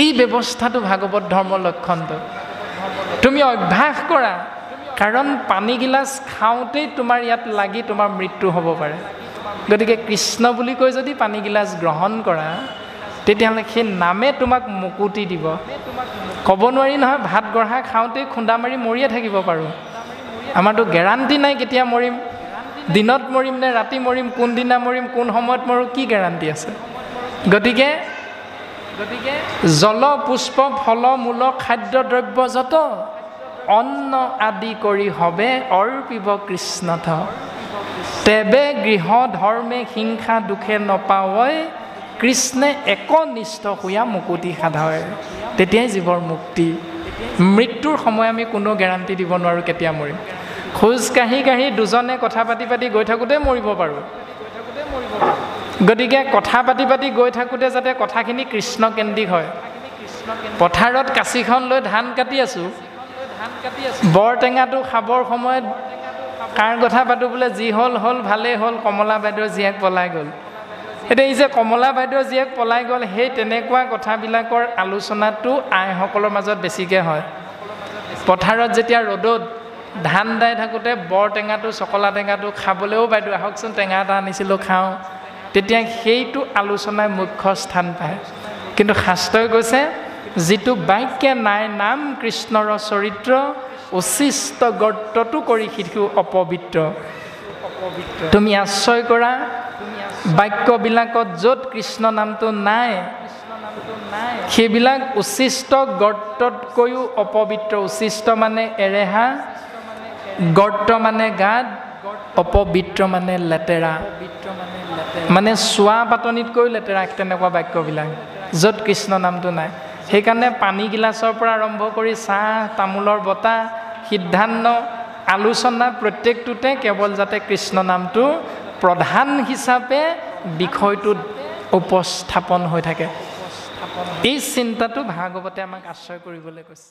এই ব্যৱস্থাটো ভাগৱত ধৰ্মৰ লক্ষণটো তুমি অভ্যাস কৰা কাৰণ পানীগিলাচ খাওঁতেই তোমাৰ ইয়াত লাগি তোমাৰ মৃত্যু হ'ব পাৰে গতিকে কৃষ্ণ বুলি কৈ যদি পানীগিলাচ গ্ৰহণ কৰা তেতিয়াহ'লে সেই নামে তোমাক মুকুতি দিব ক'ব নোৱাৰি নহয় ভাত গঢ়া খাওঁতেই খুন্দা মাৰি মৰিয়ে থাকিব পাৰোঁ আমাৰতো গেৰাণ্টি নাই কেতিয়া মৰিম দিনত মৰিম নে ৰাতি মৰিম কোনদিনা মৰিম কোন সময়ত মৰোঁ কি গেৰাণ্টি আছে গতিকে জল পুষ্প ফল মূল খাদ্য দ্ৰব্য যত অন্ন আদি কৰি হবে অৰ্পিব কৃষ্ণথ তেবে গৃহ ধৰ্মে হিংসা দুখে নপাৱই কৃষ্ণে একনিষ্ঠ হোৱা মুকুতি সাধয় তেতিয়াই জীৱৰ মুক্তি মৃত্যুৰ সময় আমি কোনো গেৰাণ্টি দিব নোৱাৰোঁ কেতিয়া মৰিম খোজ কাঢ়ি দুজনে কথা পাতি গৈ থাকোঁতে মৰিব পাৰোঁ গতিকে কথা পাতি গৈ থাকোঁতে যাতে কথাখিনি কৃষ্ণকেন্দ্ৰিক হয় পথাৰত কাঁচিখন লৈ ধান কাটি আছোঁ বৰটেঙাটো খাবৰ সময়ত কাৰ কথা পাতোঁ বোলে যি হ'ল ভালেই হ'ল কমলা বাইদেউৰ জীয়েক পলাই গ'ল এতিয়া এই যে কমলা বাইদেউৰ জীয়েক পলাই গ'ল সেই তেনেকুৱা কথাবিলাকৰ আলোচনাটো আইসকলৰ মাজত বেছিকৈ হয় পথাৰত যেতিয়া ৰ'দত ধান দাই থাকোঁতে বৰ টেঙাটো চকলা টেঙাটো খাবলৈও বাইদেউ আহকচোন টেঙা এটা আনিছিলোঁ খাওঁ, তেতিয়া সেইটো আলোচনাই মুখ্য স্থান পায়। কিন্তু শাস্ত্ৰই কৈছে যিটো বাক্যে নাই নাম কৃষ্ণৰ চৰিত্ৰ, উচিষ্ট গৰ্তটো কৰি শিশু অপবিত্ৰ। তুমি আশ্ৰয় কৰা বাক্যবিলাকত য'ত কৃষ্ণ নামটো নাই, সেইবিলাক উচিষ্ট গৰ্ততকৈও অপবিত্ৰ। উচিষ্ট মানে এৰেহা, গৰ্ত মানে গাত, অপবিত্ৰ মানে লেতেৰা, মানে চোৱা পাতনিতকৈও লেতেৰা, তেনেকুৱা বাক্যবিলাক য'ত কৃষ্ণ নামটো নাই। সেইকাৰণে পানী গিলাচৰ পৰা আৰম্ভ কৰি চাহ তামোলৰ বঁটা সিদ্ধান্ত আলোচনা প্ৰত্যেকটোতে কেৱল যাতে কৃষ্ণ নামটো প্ৰধান হিচাপে বিষয়টোত উপস্থাপন হৈ থাকে, এই চিন্তাটো ভাগৱতে আমাক আশ্ৰয় কৰিবলৈ কৈছে।